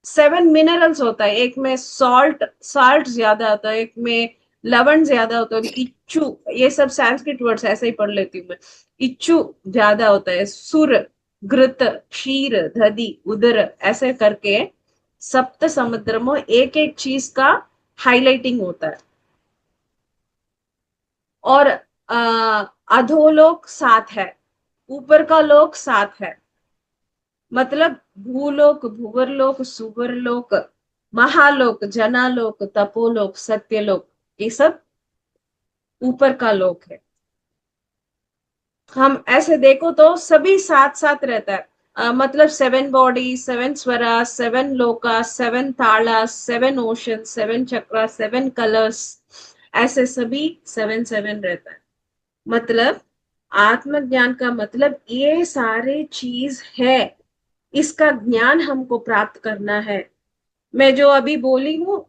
7 मिनरल्स होता है। एक में साल्ट ज्यादा होता है, एक में लवण ज्यादा होता है, इच्चू, ये सब संस्कृत वर्ड्स ऐसे ही पढ़ लेती हूँ मैं। इच्चू ज्यादा होता है, सुर, घृत, क्षीर, दधि, उदर, ऐसे करके सप्त समुद्र में एक एक चीज का हाईलाइटिंग होता है। और अधोलोक 7 है, ऊपर का लोक 7 है। मतलब भूलोक, भूवरलोक, सुवरलोक, महालोक, जनालोक, तपोलोक, सत्यलोक, ये सब ऊपर का लोक है। हम ऐसे देखो तो सभी साथ साथ रहता है। मतलब 7 बॉडी, 7 स्वरा, 7 लोका, 7 ताला, 7 ओशन, 7 चक्रा, 7 कलर्स, ऐसे सभी 7 रहता है। मतलब आत्मज्ञान का मतलब ये सारे चीज है, इसका ज्ञान हमको प्राप्त करना है। मैं जो अभी बोली हूँ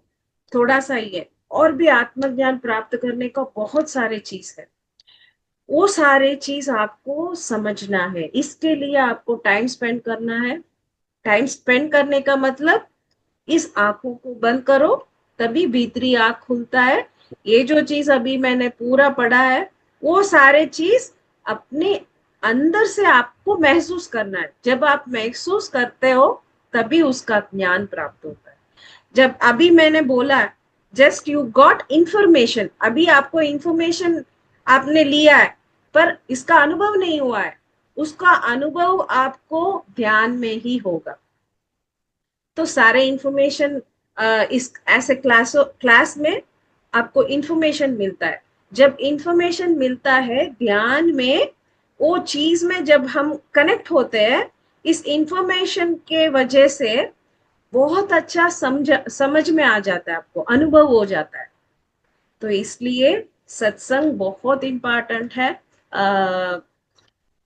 थोड़ा सा ही है, और भी आत्मज्ञान प्राप्त करने का बहुत सारे चीज है। वो सारे चीज आपको समझना है, इसके लिए आपको टाइम स्पेंड करना है। टाइम स्पेंड करने का मतलब इस आंखों को बंद करो, तभी भीतरी आंख खुलता है। ये जो चीज अभी मैंने पूरा पढ़ा है, वो सारे चीज अपने अंदर से आपको महसूस करना है। जब आप महसूस करते हो तभी उसका ज्ञान प्राप्त होता है। जब अभी मैंने बोला जस्ट यू गॉट इंफॉर्मेशन, अभी आपको इंफॉर्मेशन आपने लिया है, पर इसका अनुभव नहीं हुआ है, उसका अनुभव आपको ध्यान में ही होगा। तो सारे इंफॉर्मेशन इस ऐसे क्लास में आपको इंफॉर्मेशन मिलता है। जब इंफॉर्मेशन मिलता है ध्यान में, वो चीज में जब हम कनेक्ट होते हैं, इस इंफॉर्मेशन के वजह से बहुत अच्छा समझ में आ जाता है, आपको अनुभव हो जाता है। तो इसलिए सत्संग बहुत इम्पोर्टेंट है।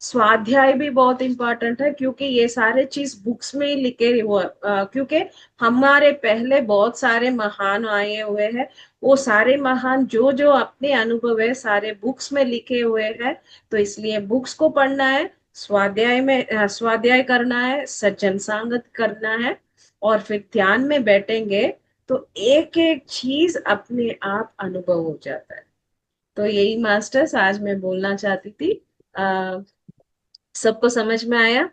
स्वाध्याय भी बहुत इम्पोर्टेंट है, क्योंकि ये सारे चीज बुक्स में ही लिखे हुए, क्योंकि हमारे पहले बहुत सारे महान आए हुए हैं। वो सारे महान जो जो अपने अनुभव है सारे बुक्स में लिखे हुए हैं। तो इसलिए बुक्स को पढ़ना है, स्वाध्याय में स्वाध्याय करना है, सज्जन संगत करना है, और फिर ध्यान में बैठेंगे तो एक एक चीज अपने आप अनुभव हो जाता है। तो यही मास्टर्स आज मैं बोलना चाहती थी। सबको समझ में आया?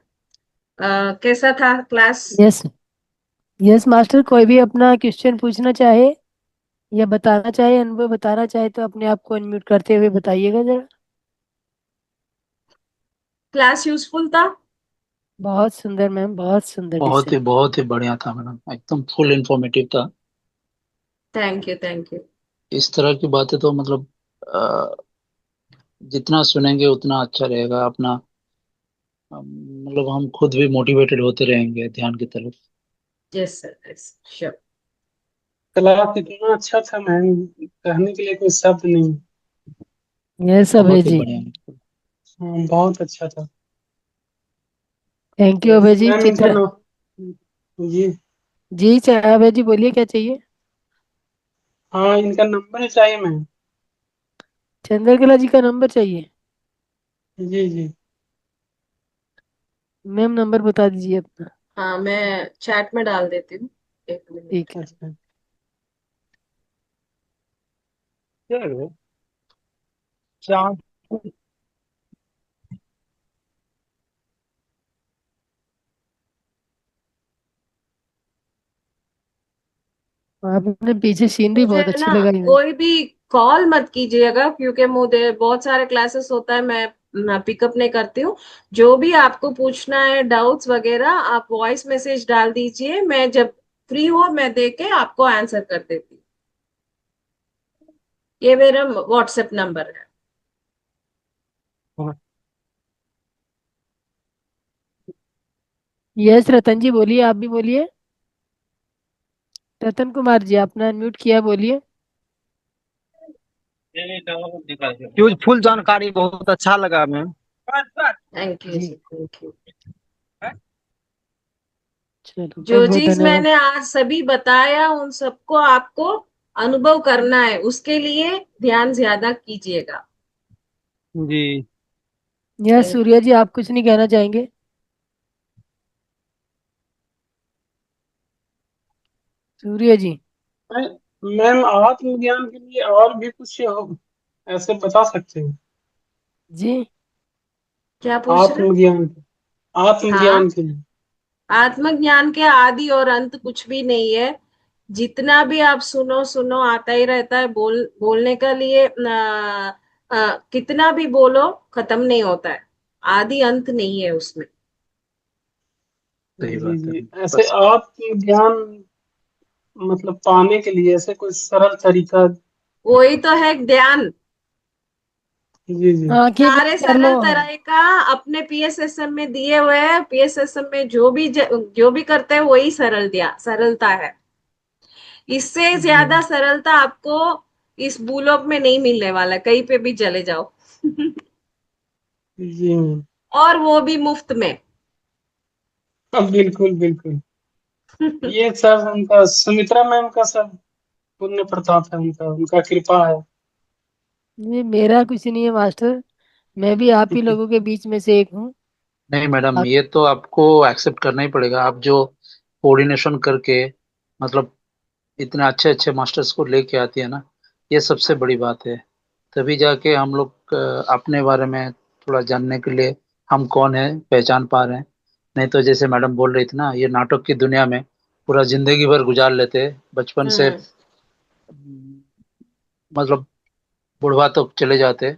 कैसा था क्लास? यस, यस मास्टर, कोई भी अपना क्वेश्चन पूछना चाहे या बताना चाहे, अनुभव बताना चाहे तो अपने आप को अनम्यूट करते हुए बताइएगा जरा। क्लास यूजफुल था? बहुत सुंदर मैम, बहुत सुंदर डिस्कशन। बहुत ही बढ़िया था मैडम, एकदम फुल इंफॉर्मेटिव था। Thank you, thank you. इस तरह की बातें तो मतलब जितना सुनेंगे उतना अच्छा रहेगा अपना। मतलब हम खुद भी मोटिवेटेड होते रहेंगे ध्यान की तरफ। Yes sir, yes, sure. Class इतना अच्छा था मैम, कहने के लिए कोई शब्द नहीं। यस अभय बहुत ही जी। बढ़िया। हाँ, बहुत अच्छा था। Thank you yes. अभय जी। मैम इनका चित्र जी। जी, चाहे अभय जी बोलिए, क्या चाहिए? हाँ, इनका नंबर चाहिए मैम। चंद्रकला जी का नंबर चाहिए? जी जी। मैम नंबर बता दीजिए अपना। हाँ, मैं चैट में डाल देती हूँ, एक मिनट। ठीक है। अच्छा। चलो, चार। आपने पीछे सीनरी मुझे बहुत अच्छी ना लगाई है। कोई भी कॉल मत कीजिएगा, क्योंकि मुझे बहुत सारे क्लासेस होता है, मैं पिकअप नहीं करती हूँ। जो भी आपको पूछना है डाउट्स वगैरह, आप वॉइस मैसेज डाल दीजिए, मैं जब फ्री हो मैं देके आपको आंसर कर देती हूँ। ये मेरा व्हाट्सएप नंबर है। यस रतन जी बोलिए, आप भी बोलिए। रतन कुमार जी आपने अनम्यूट किया, बोलिए। यूजफुल जानकारी बहुत अच्छा लगा मैम। थैंक यू जी, जी, थैंक यू। चलो बहुत जो बहुत चीज धन्यवाद। मैंने आज सभी बताया उन सबको आपको अनुभव करना है, उसके लिए ध्यान ज्यादा कीजिएगा। जी। यस थैंक सूर्या जी, आप कुछ नहीं कहना चाहेंगे? सूर्य जी। मैम, आत्मज्ञान के लिए और भी कुछ ऐसे बता सकते हैं? जी। क्या पूछ रहे? आत्मज्ञान, हाँ, आत्मज्ञान के लिए। आत्मज्ञान के आदि और अंत कुछ भी नहीं है। जितना भी आप सुनो सुनो आता ही रहता है, बोलने का लिए कितना भी बोलो खत्म नहीं होता है, आदि अंत नहीं है उसमें। सही जी बात है। जी। ऐसे बस आत्मज्ञान मतलब पाने के लिए ऐसे कोई सरल तरीका? वही तो है ध्यान। जी जी। आंखें बंद सारे कर लो। सरल तरीका अपने पीएसएसएम में दिए हुए हैं। पीएसएसएम में जो भी करते हैं वही सरलता है। इससे जी ज्यादा सरलता आपको इस भूलोक में नहीं मिलने वाला, कहीं पे भी चले जाओ। जी मैम। और वो भी मुफ्त में। हाँ, बिल्कुल बिल्कुल। ये सब उनका सुमित्रा मैम का सब पुण्य प्रताप है, उनका उनका कृपा है। ये मेरा कुछ नहीं है मास्टर, मैं भी आप ही लोगों के बीच में से एक हूँ। नहीं मैडम, आप ये तो आपको एक्सेप्ट करना ही पड़ेगा। आप जो कोऑर्डिनेशन करके मतलब इतने अच्छे अच्छे मास्टर्स को लेके आती है ना, ये सबसे बड़ी बात है। तभी जाके हम लोग अपने बारे में थोड़ा जानने के लिए हम कौन है पहचान पा रहे हैं। नहीं तो जैसे मैडम बोल रही थी ना, ये नाटक की दुनिया में पूरा जिंदगी भर गुजार लेते, बचपन से हम्म। मतलब बुढ़वा तक चले जाते,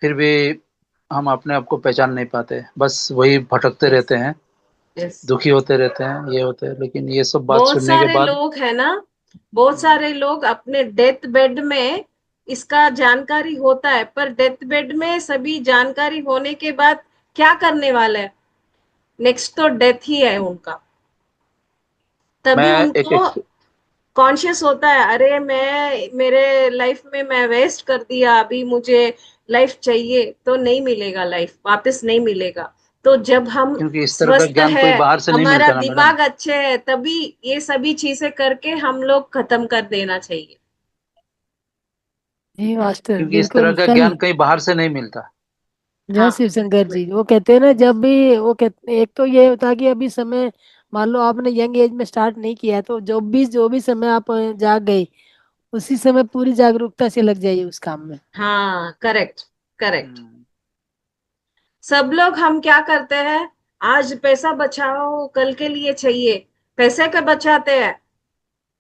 फिर भी हम अपने आप को पहचान नहीं पाते, बस वही भटकते यस। रहते हैं, यस। दुखी होते रहते हैं, ये होते हैं। लेकिन ये सब बात बहुत सुनने के सारे बाद लोग है ना, बहुत सारे लोग अपने डेथ बेड में इसका जानकारी होता है, पर डेथ बेड में सभी जानकारी होने के बाद क्या करने वाले हैं? नेक्स्ट तो डेथ ही है उनका। मैं तभी एक उनको कॉन्शियस होता है, अरे मैं मेरे लाइफ में मैं वेस्ट कर दिया, अभी मुझे लाइफ चाहिए, तो नहीं मिलेगा, लाइफ वापस नहीं मिलेगा। तो जब हम क्योंकि इस तरह का स्वस्थ ज्ञान है, कोई बाहर से नहीं हमारा मिलता ना मैडम। दिमाग अच्छे है, तभी ये सभी चीजें करके हम लोग खत्म कर देना चाहिए। जी मास्टर क्योंकि इस तरह बिल्कुल का कल। ज्ञान कहीं बाहर से नहीं मिलता। जय हाँ। शिव शंकर जी, वो कहते हैं ना, जब भी वो कहते, एक तो ये होता है कि अभी समय, मान लो आपने यंग एज में स्टार्ट नहीं किया है, तो जो भी समय आप जाग गए, उसी समय पूरी जागरूकता से लग जाइए उस काम में। हाँ, करेक्ट। करेक्ट। हम्म, सब लोग हम क्या करते हैं, आज पैसा बचाओ कल के लिए चाहिए, पैसे का बचाते हैं,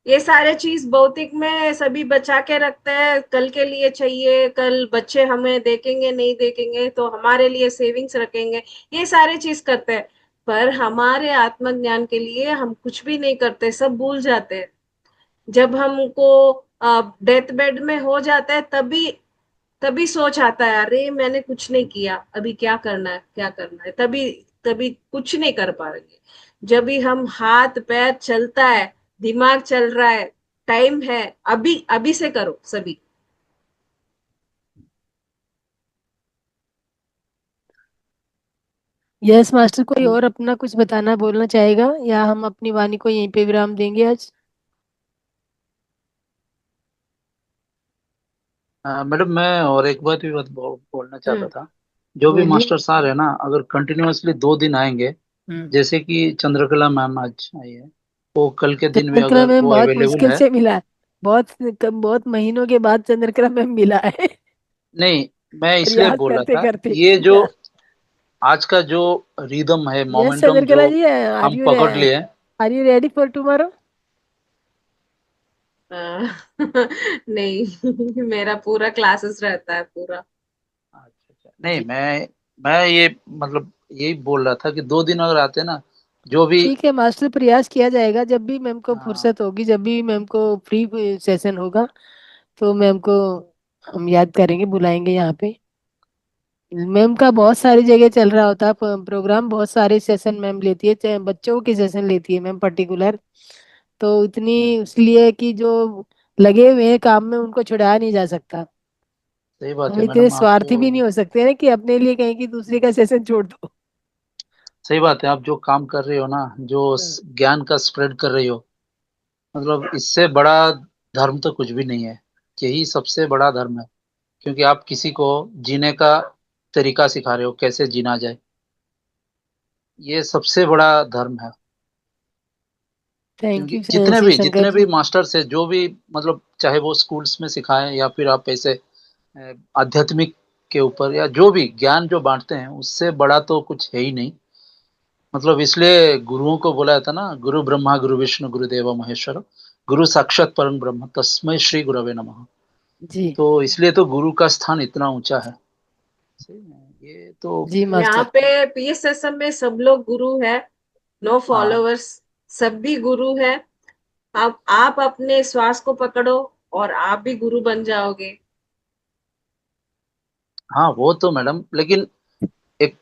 ये सारे चीज भौतिक में सभी बचा के रखते हैं, कल के लिए चाहिए, कल बच्चे हमें देखेंगे नहीं देखेंगे तो हमारे लिए सेविंग्स रखेंगे, ये सारे चीज करते हैं। पर हमारे आत्मज्ञान के लिए हम कुछ भी नहीं करते, सब भूल जाते हैं। जब हमको डेथ बेड में हो जाता है, तभी तभी सोच आता है, अरे मैंने कुछ नहीं किया, अभी क्या करना है, क्या करना है, तभी तभी कुछ नहीं कर पाएंगे। जब भी हम हाथ पैर चलता है, दिमाग चल रहा है, टाइम है, अभी अभी से करो सभी। यस मास्टर, कोई और अपना कुछ बताना बोलना चाहेगा, या हम अपनी वाणी को यहीं पे विराम देंगे आज। मैडम मैं और एक बात भी बोलना चाहता हम्म। था। जो भी बोलिए। मास्टर सार है ना, अगर कंटिन्यूअसली 2 दिन आएंगे, हम्म। जैसे कि चंद्रकला मैम आज आई है, वो कल के दिन में चंद्रकला अगर मैम वो बहुत अवेलेबल मुश्किल है। से मिला है, बहुत बहुत महीनों के बाद चंद्रकला मैम मिला है। नहीं, मैं इसलिए प्रयास बोल रहा करते था, करते ये जो प्रयास। आज का जो रिदम है, यस मोमेंटम जो चंद्रकला जी, हम पकड़ लिए हैं। Are you ready for tomorrow? नहीं, मेरा पूरा क्लासेस रहता है पूरा। अच्छा अच्छा, नहीं मैं ये मतलब यही बोल रहा था कि 2 दिन अगर आते ना, जो भी। ठीक है मास्टर, प्रयास किया जाएगा, जब भी मैम को हाँ, फुर्सत होगी, जब भी मैम को फ्री सेशन होगा, तो मैम को हम याद करेंगे, बुलाएंगे यहाँ पे। मैम का बहुत सारी जगह चल रहा होता है प्रोग्राम, बहुत सारे सेशन मैम लेती है, चाहे बच्चों की सेशन लेती है मैम पर्टिकुलर। तो इतनी इसलिए कि जो लगे हुए हैं काम में, उनको छुड़ाया नहीं जा सकता। सही बात हम है इतने मैडम। आप स्वार्थी भी जो नहीं हो सकते ना कि अपने लिए कहें कि दूसरे का सेशन छोड़ दो। सही बात है, आप जो काम कर रहे हो ना, जो हाँ। ज्ञान का स्प्रेड कर रही हो, मतलब इससे बड़ा धर्म तो कुछ भी नहीं है। यही सबसे बड़ा धर्म है। क्योंकि आप किसी को जीने का तरीका सिखा रहे हो, कैसे जीना जाए, ये सबसे बड़ा धर्म है। थैंक क्योंकि यू जितने शिव भी शंकर जितने भी जी। मास्टर्स है, जो भी मतलब चाहे वो स्कूल्स में सिखाएं या फिर आप ऐसे आध्यात्मिक के ऊपर, या जो भी ज्ञान जो बांटते हैं, उससे बड़ा तो कुछ है ही नहीं। मतलब इसलिए गुरुओं को बोला जाता ना, गुरु ब्रह्मा गुरु विष्णु गुरुदेव महेश्वर, गुरु साक्षात परम ब्रह्म तस्मै श्री गुरवे नमः। जी। तो इसलिए तो गुरु का स्थान इतना ऊंचा है। सही है ये तो। जी यहाँ मास्टर। पे पीएसएसएम में सब लोग गुरु है, नो हाँ फॉलोवर्स, सब भी गुरु है। आप अपने श्वास को पकड़ो और आप भी गुरु बन जाओगे। हाँ, वो तो मैडम, लेकिन एक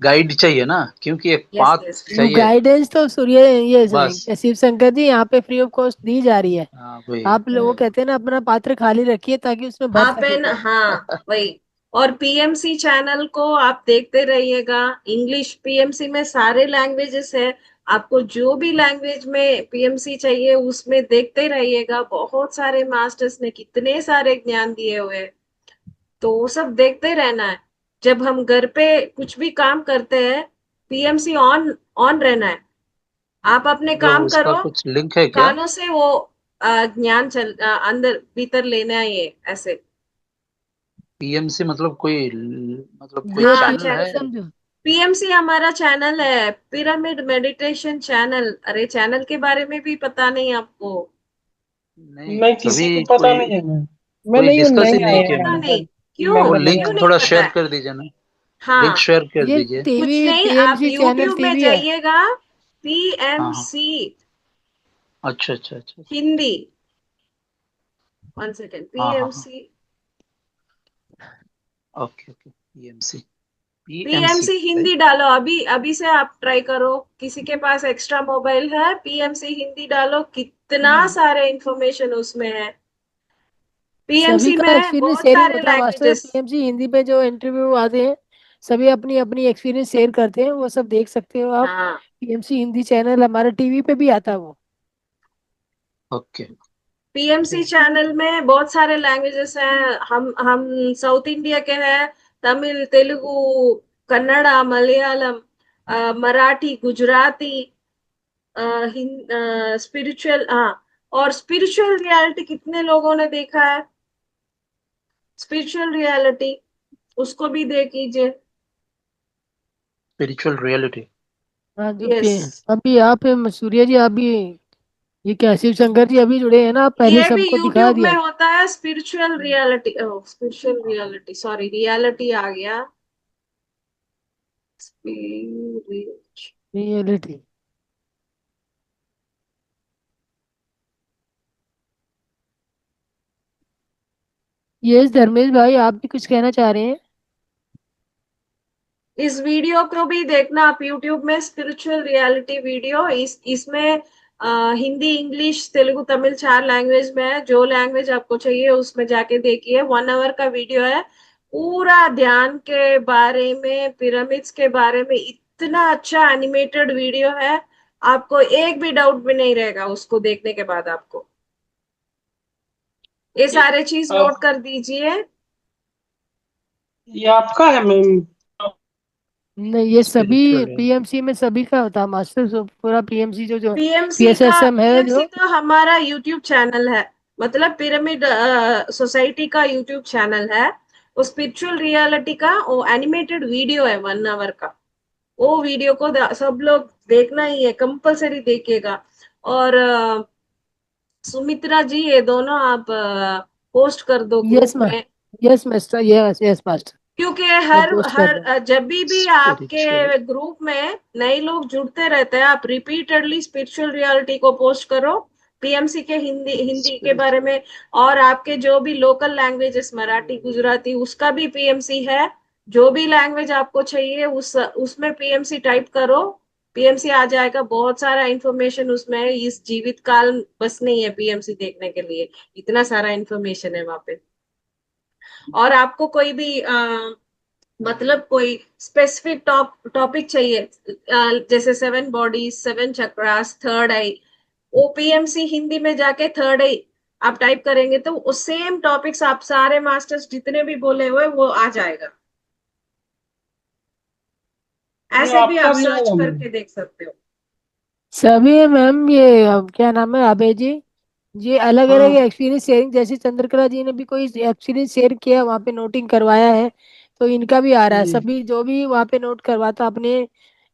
गाइड चाहिए ना, क्योंकि एक यस पाथ यस। वो चाहिए। गाइडेंस तो सूर्य बस। ये शिव शंकर जी यहाँ पे फ्री ऑफ कॉस्ट दी जा रही है। हाँ वही। आप लोग कहते हैं ना अपना पात्र खाली रखिए ताकि उसमें भर आप सके एन कोई। हाँ वही। और पीएमसी चैनल को आप देखते रहिएगा। इंग्लिश पीएमसी में सारे लैंग्वेजेस है। आपको जो भी लैंग्वेज में पीएमसी चाहिए उसमें देखते रहिएगा। बहुत सारे मास्टर्स ने कितने सारे ज्ञान दिए हुए हैं, तो वो सब देखते रहना है। जब हम घर पे कुछ भी काम करते हैं, पीएमसी ऑन ऑन रहना है। आप अपने मतलब काम उसका करो, कुछ लिंक है क्या? कानों से वो ज्ञान अंदर भीतर लेना है ये ऐसे। पीएमसी मतलब मतलब कोई ये हाँ चैनल पीएमसी है? चैनल, समझो। पीएमसी हमारा चैनल है, पिरामिड मेडिटेशन चैनल। अरे चैनल के बारे में भी पता नहीं आपको? नहीं, नहीं, किसी कभी को पता कोई नहीं है मैं कोई नहीं हूँ, डिस्कस ही नहीं किसी नहीं को आए किया हैं पता मैंने। नहीं? मतलब वो क्यों मेंबर लिंक क्यों बनाने के नहीं थोड़ा लिए। पता शेयर है? कर दीजिए ना। लिंक हाँ शेयर कर ये दीजिए। कुछ टीवी नहीं, आप पीएमसी चैनल यूट्यूब में टीवी है। जाइएगा, हाँ हाँ। पीएमसी अच्छा अच्छा अच्छा अच्छा। हिंदी। 1 सेकेंड, हाँ हाँ हाँ। PMC. Okay okay, PMC. PMC PMC Hindi right. डालो, अभी अभी से आप ट्राई करो। किसी के पास एक्स्ट्रा मोबाइल है, पीएमसी हिंदी डालो, कितना सारे इंफॉर्मेशन उसमें है। सभी पीएमसी का में एक्सपीरियंस बहुत शेयरिंग सारे होता है मास्टर। लैंग्वेजेस। पीएमसी हिंदी पे जो इंटरव्यू आते हैं सभी अपनी अपनी एक्सपीरियंस शेयर करते हैं, वो सब देख सकते हो आप। हाँ पीएमसी हिंदी चैनल हमारे टीवी पे भी आता है वो। ओके। पीएमसी चैनल में बहुत सारे लैंग्वेजेस हैं। हम साउथ इंडिया के हैं, तमिल, तेलुगु, कन्नड़ा, मलयालम, मराठी, गुजराती, स्पिरिचुअल, हाँ। और स्पिरिचुअल रियलिटी कितने लोगों ने देखा है? स्पिरिचुअल रियलिटी उसको भी देख लीजिए। Spiritual reality. हाँ जो यस, अभी आप सूर्य जी, आप भी ये क्या शिव शंकर जी अभी जुड़े हैं ना, आप पहले ये भी सबको दिखा यूट्यूब में दिया। होता है। Spiritual reality, spiritual reality, sorry reality आ गया। Spirit reality. यस धर्मेश भाई, आप भी कुछ कहना चाह रहे हैं? इस वीडियो को भी देखना आप यूट्यूब में, स्पिरिचुअल रियलिटी वीडियो। इसमें हिंदी, इंग्लिश, तेलुगु, तमिल 4 लैंग्वेज में है। जो लैंग्वेज आपको चाहिए उसमें जाके देखिए। 1 आवर का वीडियो है। पूरा ध्यान के बारे में, पिरामिड्स के बारे में इतना अच्छा एनिमेटेड वीडियो है। आपको एक भी डाउट भी नहीं रहेगा उसको देखने के बाद आपको। ये ये सारे चीज आप नोट कर दीजिए। ये आपका है मैम? नहीं, ये सभी स्पिरिचुअल है। पीएमसी में सभी का होता है मास्टर। पूरा पीएमसी जो जो पीएमसी का, पीएसएसएम है पीएमसी जो। तो हमारा यूट्यूब चैनल है, मतलब पिरामिड सोसाइटी का यूट्यूब चैनल है। वो स्पिरिचुअल रियलिटी का वो एनिमेटेड वीडियो है 1 आवर का। वो वीडियो को सब लोग देखना ही है, कंपलसरी देखिएगा। और सुमित्रा जी, ये दोनों आप पोस्ट कर दो यस ग्रुप मा में। Yes master, yes yes master. क्योंकि मैं हर पोस्ट कर हर रहा हूँ। जब भी स्पिरिचुअल। आपके ग्रुप में नए लोग जुड़ते रहते हैं, आप रिपीटेडली स्पिरिचुअल रियलिटी को पोस्ट करो, पीएमसी के हिंदी हिंदी के बारे स्पिरिचुअल। में। और आपके जो भी लोकल लैंग्वेजेस, मराठी, गुजराती, उसका भी पीएमसी है। जो भी लैंग्वेज आपको चाहिए उसमें पीएमसी टाइप करो, पीएमसी आ जाएगा। बहुत सारा इंफॉर्मेशन उसमें है। इस जीवित काल बस नहीं है पीएमसी देखने के लिए, इतना सारा इंफॉर्मेशन है वहां पे। और आपको कोई भी मतलब कोई स्पेसिफिक टॉपिक चाहिए, जैसे 7 बॉडीज, 7 चक्रास, थर्ड आई, ओपीएमसी हिंदी में जाके थर्ड आई आप टाइप करेंगे तो वो सेम टॉपिक्स आप सारे मास्टर्स जितने भी बोले हुए वो आ जाएगा। नहीं, ऐसे भी आपका आप भी सर्च आएगा मैम। करके देख सकते हो। सभी मैम ये क्या नाम है अभय जी, ये अलग अलग हाँ एक्सपीरियंस शेयरिंग, जैसे चंद्रकला जी ने भी कोई एक्सपीरियंस शेयर किया वहाँ पे नोटिंग करवाया है, तो इनका भी आ रहा है। जी सभी जो भी वहाँ पे नोट करवाता अपने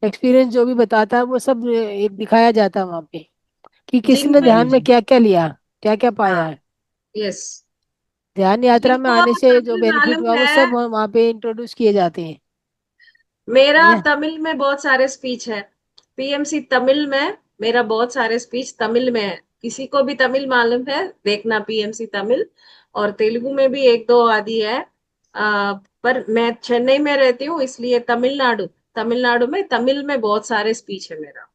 एक्सपीरियंस जो भी बताता है वो सब एक दिखाया जाता है वहाँ पे कि जिन किसने पे, जी ध्यान में जी। क्या क्या लिया, क्या क्या पाया हाँ है। यस, ध्यान यात्रा में जिनको आने से जो तमिल बेनिफिट मालूम हुआ वो है, सब वहाँ पे इंट्रोड्यूस किए जाते हैं। मेरा समझे? तमिल में बहुत सारे स्पीच है। पीएमसी तमिल में मेरा बहुत सारे स्पीच तमिल में है। किसी को भी तमिल मालूम है देखना, पीएमसी तमिल। और तेलुगु में भी एक दो आदि है। पर मैं चेन्नई में रहती हूँ, इसलिए तमिलनाडु तमिलनाडु में तमिल में बहुत सारे स्पीच है मेरा।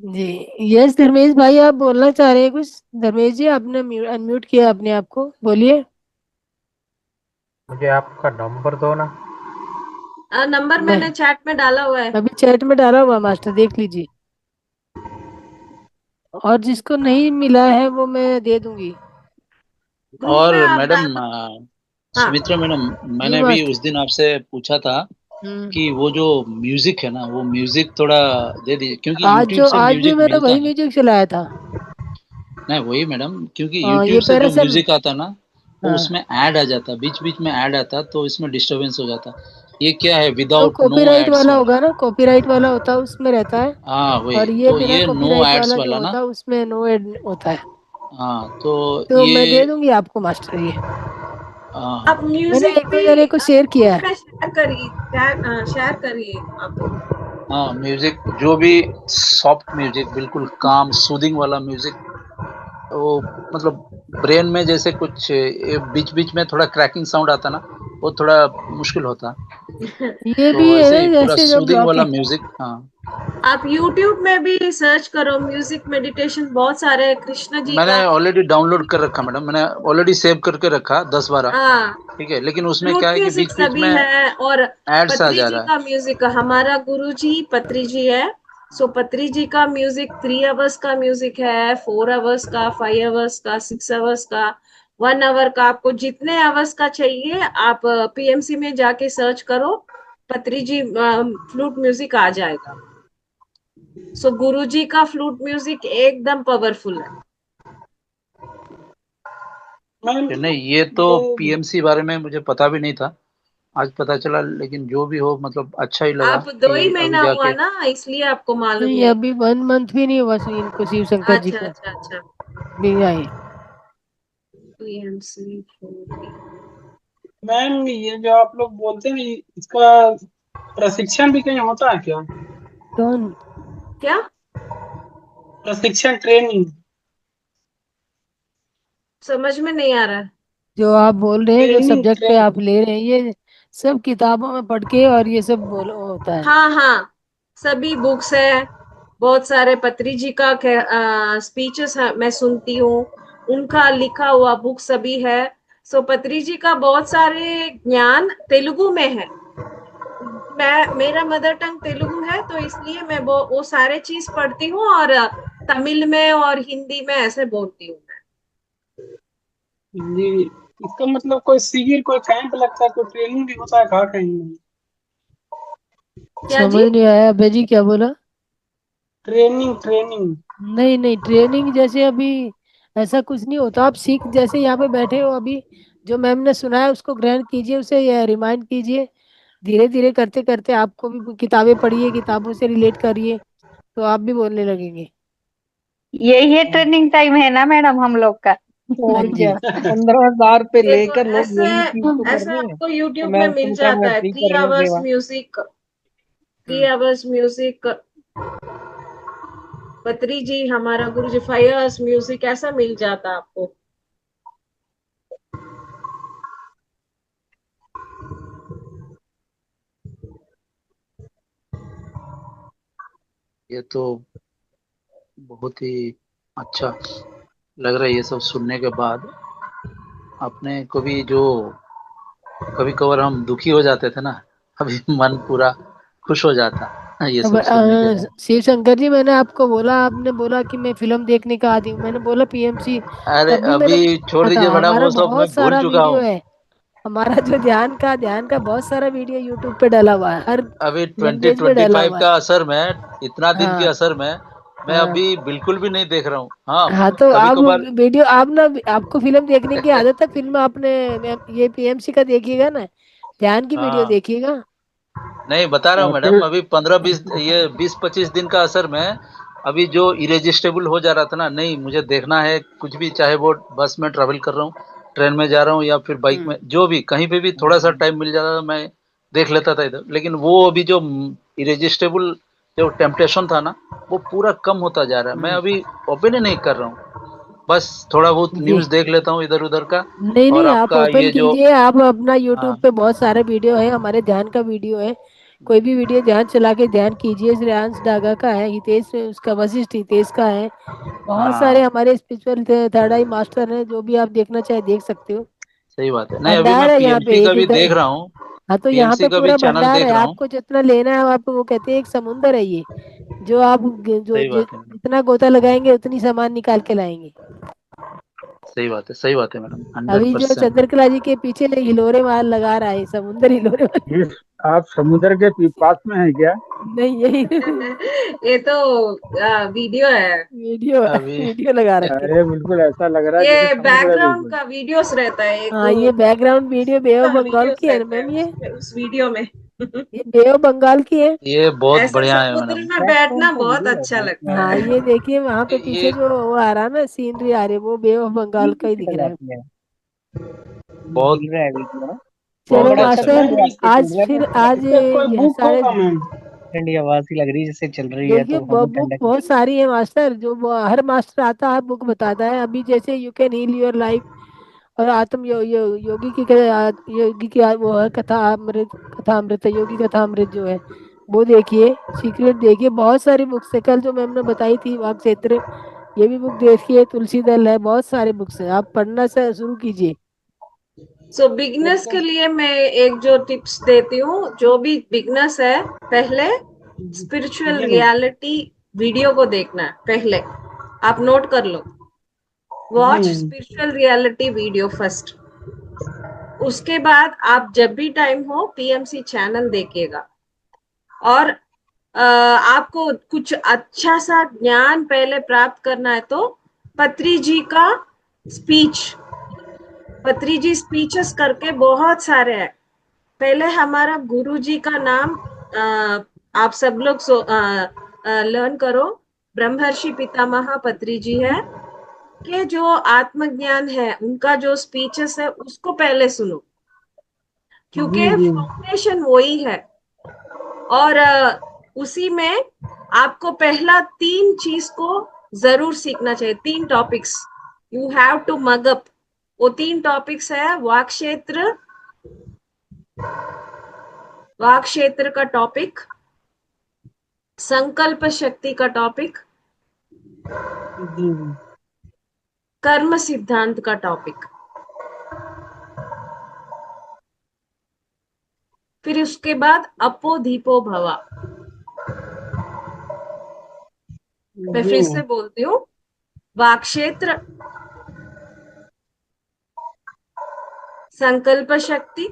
जी। यस धर्मेश भाई, आप बोलना चाह रहे हैं कुछ? धर्मेश जी, आपने अनम्यूट किया अपने आप को, बोलिए। मुझे आपका नंबर दो ना। नंबर मैं मैंने चैट में डाला हुआ है। अभी चैट में डाला हुआ मास्टर, देख लीजिए। और जिसको नहीं मिला है वो मैं दे दूंगी। ग्रुप में और आप मैडम डाल। हाँ सुमित्रा मैडम, जी मैंने भी मास्टर। उस दिन आपसे पूछा था हम्म। कि वो जो म्यूजिक है ना, वो म्यूजिक थोड़ा दे दीजिए, क्योंकि यूट्यूब से आज भी म्यूजिक मैंने मिलता वही है। म्यूजिक चलाया था। नहीं वही मैडम, क्योंकि हाँ, यूट्यूब ये से जो पैरासम। म्यूजिक आता ना, वो हाँ, उसमें ऐड आ जाता, बीच बीच में ऐड आता, तो इसमें डिस्टरबेंस हो जाता। ये क्या है, तो विदाउट नो कॉपीराइट एड्स वाला वाला। होगा ना, कॉपीराइट वाला होता है उसमें रहता है। हाँ वही और ये तो, बिना ये नो कॉपीराइट एड्स वाला जो वाला ना। होता है उसमें नो एड होता है। हाँ तो तो मैं ये दे दूंगी आपको मास्टर ये। आप हाँ मैंने म्यूजिक एक दो भी जने को शेयर किया ग्रुप है। में शेयर करिए, शेयर करिए आप। हाँ, म्यूजिक जो भी सॉफ्ट म्यूजिक, बिल्कुल काम सूदिंग वाला म्यूजिक, वो मतलब ब्रेन में जैसे कुछ बीच बीच में थोड़ा क्रैकिंग साउंड आता ना, वो थोड़ा मुश्किल होता। ये तो भी है वैसे ना, ही पूरा जैसे जब सूदिंग आपके। वाला म्यूजिक। हाँ, आप YouTube में भी सर्च करो म्यूजिक मेडिटेशन, बहुत सारे कृष्ण जी मैंने का। ऑलरेडी डाउनलोड कर रखा मैडम, मैंने ऑलरेडी सेव करके रखा 10-12। हाँ, ठीक है, लेकिन उसमें फ्लूट क्या है कि म्यूजिक बीच बीच सभी में है। और एड्स आ पत्री जा जी रहा है। का म्यूजिक, हमारा गुरु जी पत्री जी है। सो पत्री जी का म्यूजिक 3 आवर्स का म्यूजिक है, 4 आवर्स का, 5 आवर्स का, 6 आवर्स का, 1 आवर का। आपको जितने आवर्स का चाहिए आप पीएमसी में जाके सर्च करो, पत्री जी फ्लूट म्यूजिक आ जाएगा। सो गुरु जी का फ्लूट म्यूजिक एकदम पावरफुल है। मैम नहीं, ये तो ये पीएमसी बारे में मुझे पता भी नहीं था, आज पता चला। लेकिन जो भी हो, मतलब अच्छा ही लगा आप दो ही कि अभी महीना हुआ जाके। ना, इसलिए आपको मालूम नहीं, नहीं। अभी 1 मंथ भी नहीं हुआ इनको, शिव शंकर जी अच्छा को अच्छा अच्छा। भी आए। पीएमसी। मैम ये जो आप लोग बोलते हैं इसका प्रशिक्षण भी कहीं होता है क्या? कौन? क्या? प्रशिक्षण ट्रेनिंग समझ में नहीं आ रहा है। जो आप बोल रहे हैं, जो ट्रेनिंग सब्जेक्ट पे ट्रेनिंग आप ले रहे हैं, ये सब किताबों में पढ़ के और ये सब बोल होता है। हाँ हाँ, सभी बुक्स है। बहुत सारे पत्री जी का स्पीचेस मैं सुनती हूँ, उनका लिखा हुआ बुक सभी है। सो पत्री जी का बहुत सारे ज्ञान तेलुगु में है। मेरा मदर टंग तेलुगु है, तो इसलिए मैं वो सारे चीज पढ़ती हूँ। और तमिल में और हिंदी में ऐसे बोलती हूँ मैं। जी। इसका मतलब कोई शिविर, कोई कैंप लगता है, कोई ट्रेनिंग भी होता है कहाँ कहीं? क्या समझ जी? नहीं आया अभय जी, क्या बोला? Training training. नहीं नहीं, ट्रेनिंग जैसे अभी ऐसा कुछ नहीं होता। आप सीख, जैसे यहाँ पे बैठे हो अभी, जो मैम ने सुनाया उसको ग्रहण कीजिए, उसे रिमाइंड कीजिए। धीरे धीरे करते करते आपको भी किताबें पढ़िए, किताबों से रिलेट करिए, तो आप भी बोलने लगेंगे। ये ट्रेनिंग टाइम है ना मैडम हम लोग का। हाँ और जी। क्या, 15 हजार पे ये तो लेकर लोग ऐसे यही चीज तो कर ऐसे रहे हैं। आपको तो यूट्यूब में मैम मिल सुमित्रा जाता मैम है। ठीक थ्री कर रही है आवर्स सेवा। म्यूजिक थ्री हम्म। आवर्स म्यूजिक पत्री जी, हमारा गुरु जी, 5 आवर्स म्यूजिक, ऐसा मिल जाता आपको। ये तो बहुत ही अच्छा लग रहा है ये सब सुनने के बाद। अपने को भी जो कभी कभार हम दुखी हो जाते थे ना, अभी मन पूरा खुश हो जाता ये अब सब सुनने के बाद। शिव शंकर जी, मैंने आपको बोला, आपने बोला कि मैं फिल्म देखने का आदी हूँ, मैंने बोला पीएमसी। अरे तब भी मैंने अभी छोड़ देखा था, दीजिए मैडम, हमारा वो सब मैं बहुत भूल सारा चुका वीडियो हूँ। है। हमारा जो ध्यान का बहुत सारा वीडियो यूट्यूब पे डाला हुआ है, हर अभी लैंग्वेज में डाला 2025 हुआ है। का असर में, इतना दिन के हाँ असर में मैं हाँ। अभी बिल्कुल भी नहीं देख रहा हूँ। हाँ, हाँ, तो कभी आप कभार। वीडियो, आप ना, आपको फिल्म देखने की आदत है, फिल्म आपने ये पीएमसी का देखिएगा ना, ध्यान की वीडियो हाँ, देखिएगा। नहीं बता रहा हूँ और फिर मैडम, अभी 15-20, ये 20-25 दिन का असर में अभी जो इरेजिस्टेबल हो जा रहा था ना, नहीं मुझे देखना है कुछ भी, चाहे वो बस में ट्रेवल कर रहा हूँ, ट्रेन में जा रहा हूँ, या फिर बाइक में, जो भी कहीं पे भी थोड़ा सा टाइम मिल जाता था मैं देख लेता था इधर। लेकिन वो अभी जो इरेजिस्टेबल जो टेम्पटेशन था ना, वो पूरा कम होता जा रहा है। मैं अभी ओपन ही नहीं कर रहा हूँ, बस थोड़ा बहुत जी। न्यूज़ देख लेता हूँ इधर उधर का। नहीं और नहीं, आप आपका ओपन ये जो, कीजिए, आप अपना यूट्यूब हाँ, पे बहुत सारे वीडियो है, हमारे ध्यान का वीडियो है। कोई भी वीडियो ध्यान चला के ध्यान कीजिए, श्रेयांश डागा का है, हितेश उसका, वशिष्ठ हितेश का है। बहुत सारे हाँ, हमारे स्पिरिचुअल थर्ड आई मास्टर हैं, जो भी आप देखना चाहे देख सकते हो। सही बात है। नहीं, अभी भंडार मैं है यहाँ पीएमसी पे का एक भी इधर। देख रहा हूँ, हाँ, तो यहाँ पे पीएमसी का भी पूरा चैनल भंडार है, देख रहा हूँ। आपको जितना लेना है आप, वो कहते हैं एक समुंदर है ये, जो आप सही बात है मैडम, जितना गोता लगाएंगे उतनी सामान निकाल के लाएंगे। सही बात है, सही बात है मैडम, हंड्रेड अभी जो परसेंट चंद्रकला जी के पीछे हिलोरे मार लगा रहा है, समुंदर हिलोरे मार। ये आप समुद्र के पास में है क्या? नहीं, यही ये तो वीडियो है। वीडियो है, अभी। वीडियो लगा रखे। अरे बिल्कुल ऐसा लग रहा है जैसे ये समुद्र है बैकग्राउंड बिल्कुल। का वीडियोस रहता है, एक हाँ, दो ये बैकग्राउंड वीडियो बे ऑफ का बंगाल वीडियोस की है ना रहता है मैम ये? उस वीडियो में। ये बे ऑफ बंगाल की है। ये बहुत ऐसे बढ़िया है समुद्र मैडम। में बैकग्राउंड बैठना का बहुत वीडियो अच्छा रहता है लगता हाँ, है। ये देखिए वहां पे पीछे ये जो वो आ रहा है ना, सीनरी आ रही है, वो बे ऑफ बंगाल का ही दिख लग रहा है। जाती है। बहुत हिल रहा है वीडियो ना। चलो बहुत बड़ा अच्छा खतरनाक मास्टर, वीडियो। आवाज से चल आज रहा है फिर बस आज इसका कोई बुक साढ़े, होगा मैम? ठंडी आवाज सी लग रही है जैसे चल रही है देखिए तो हमें बुक ठंडक बहुत सारी है मास्टर, जो हर मास्टर आता है बुक बताता है। अभी जैसे you can heal your life, और आत्म योगी की योगी की वो है कथा अमृत, कथा अमृत है, योगी कथा अमृत जो है वो देखिए, सीक्रेट देखिए, बहुत सारी बुक्स है। कल जो मैम ने बताई थी वाक क्षेत्र, ये भी बुक देखिए, तुलसी दल है, बहुत सारे बुक्स हैं, आप पढ़ना से शुरू कीजिए। सो बिगनर्स के लिए मैं एक जो टिप्स देती हूँ, जो भी बिगनर्स है, पहले स्पिरिचुअल जी मैम। रियलिटी वीडियो को देखना है पहले। आप नोट कर लो, जी watch ma'am. Spiritual reality video first. उसके बाद आप जब भी टाइम हो पीएमसी चैनल देखिएगा। और आपको कुछ अच्छा सा ज्ञान पहले प्राप्त करना है तो पत्री जी का स्पीच, पत्री जी स्पीचेस करके बहुत सारे हैं। पहले हमारा गुरु जी का नाम आप सब लोग लर्न करो। ब्रह्मर्षि पितामह पत्री जी है, कि जो आत्मज्ञान है उनका जो स्पीचेस है उसको पहले सुनो, जी क्योंकि जी। फाउंडेशन वही है। और उसी में आपको पहला तीन चीज को जरूर सीखना चाहिए, तीन topics you have to mug up. वो तीन टॉपिक्स है, वाक क्षेत्र, वाक क्षेत्र का टॉपिक, संकल्प शक्ति का टॉपिक, जी जी। कर्म सिद्धांत का टॉपिक। फिर उसके बाद अपो दीपो भवा। मैं जी फिर से मैम। बोलती हूँ, वाक क्षेत्र, संकल्प शक्ति,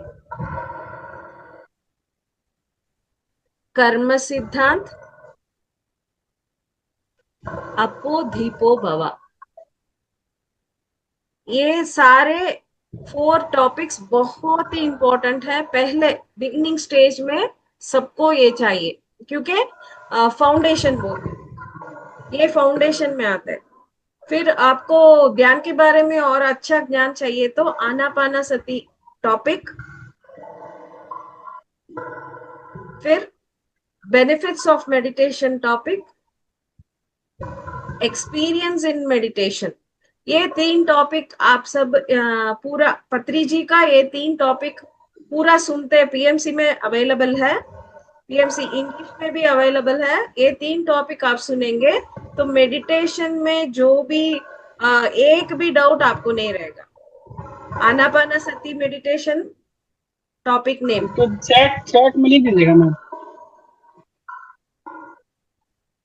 कर्म सिद्धांत, अपो दीपो भवा। ये सारे फोर टॉपिक्स बहुत ही इंपॉर्टेंट है। पहले बिगिनिंग स्टेज में सबको ये चाहिए, क्योंकि फाउंडेशन बोलते हैं, ये फाउंडेशन में आता है। फिर आपको ध्यान के बारे में और अच्छा ज्ञान चाहिए तो आनापानासति टॉपिक, फिर benefits of meditation topic, experience in meditation. ये तीन टॉपिक आप सब पूरा पत्री जी का ये तीन टॉपिक पूरा सुनते, पीएमसी में अवेलेबल है, पीएमसी इंग्लिश में भी अवेलेबल है। ये तीन टॉपिक आप सुनेंगे तो मेडिटेशन में जो भी एक भी डाउट आपको नहीं रहेगा। आनापानासति मेडिटेशन टॉपिक नेम, तो चैट चैट में लिख दीजिएगा मैम,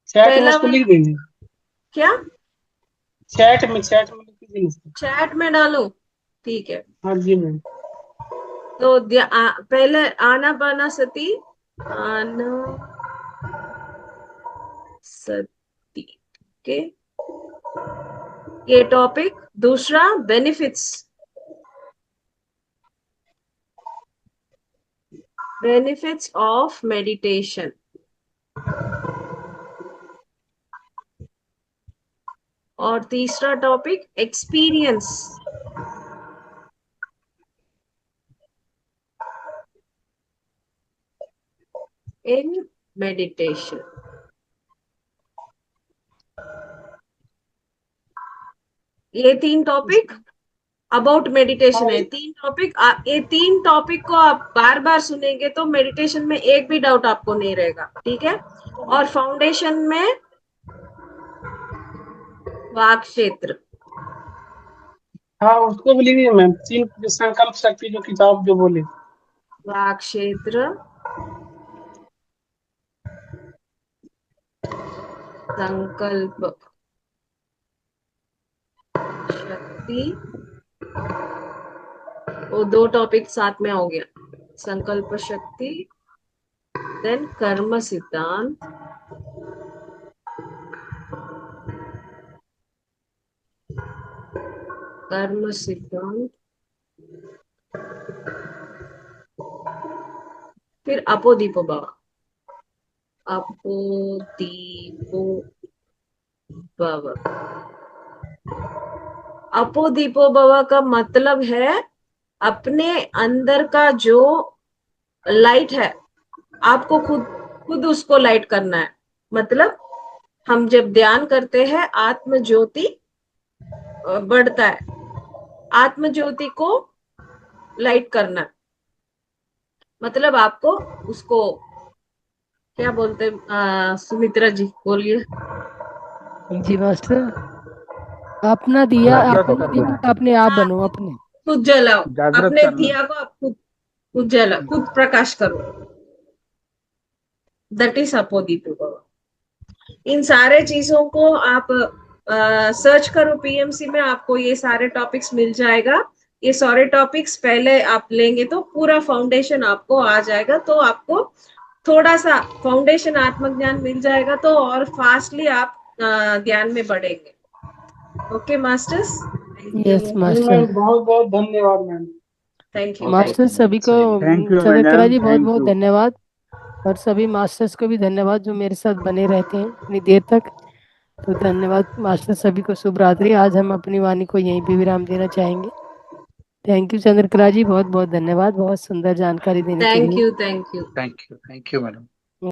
चैट में पहला उसको वाला लिख दीजिए। क्या चैट में लिख दीजिए उसको। चैट में डालूं? ठीक है। हाँ जी मैम। तो पहले आनापानासति, आना सती के ये टॉपिक। दूसरा बेनिफिट्स, बेनिफिट्स ऑफ मेडिटेशन। और तीसरा टॉपिक एक्सपीरियंस। In meditation. ये 3 टॉपिक अबाउट मेडिटेशन है। 3 टॉपिक, ये 3 टॉपिक को आप बार बार सुनेंगे तो मेडिटेशन में एक भी डाउट आपको नहीं रहेगा, ठीक है। और फाउंडेशन में वाक क्षेत्र। हाँ उसको भी लीजिए मैम, 3 जो संकल्प शक्ति जो किताब जो बोली। वाक क्षेत्र, संकल्प शक्ति, वो 2 टॉपिक साथ में हो गया। संकल्प शक्ति, देन कर्म सिद्धांत, कर्म सिद्धांत, फिर अपोदीपो भव। अपोदीपो भव। अपोदीपो भव का मतलब है अपने अंदर का जो लाइट है आपको खुद उसको लाइट करना है। मतलब हम जब ध्यान करते हैं आत्म ज्योति बढ़ता है, आत्म ज्योति को लाइट करना है। मतलब आपको उसको क्या बोलते हैं, सुमित्रा जी बोलिए। जी मास्टर, अपना दिया जागृत अपना करना दीपक अपने आप बनो अपने। खुद जलाओ, जागृत अपने करना। दिया को आप खुद जलाओ, खुद प्रकाश करो। दैट इज अपोदीपो भव। इन सारे चीजों को आप सर्च करो पीएमसी में, आपको ये सारे टॉपिक्स मिल जाएगा। ये सारे टॉपिक्स पहले आप लेंगे तो पूरा फाउंडेशन आपको आ जाएगा, तो आपको थोड़ा सा फाउंडेशन आत्मज्ञान मिल जाएगा, तो और फास्टली आप ज्ञान में बढ़ेंगे। ओके मास्टर्स, यस जी मास्टर। मैम, बहुत बहुत धन्यवाद मैम। Thank you. मास्टर सभी को, सही में। थैंक यू चंद्रकला मैडम, जी बहुत थैंक बहुत यू। धन्यवाद। और सभी मास्टर्स को भी धन्यवाद जो मेरे साथ बने रहते हैं इतनी देर तक। तो धन्यवाद मास्टर, सभी को शुभ रात्रि। आज हम अपनी वाणी को यहीं पे विराम देना चाहेंगे। थैंक यू चंद्रकला जी, बहुत बहुत धन्यवाद बहुत सुंदर जानकारी देने के थैंक लिए। You, thank you. Thank you madam.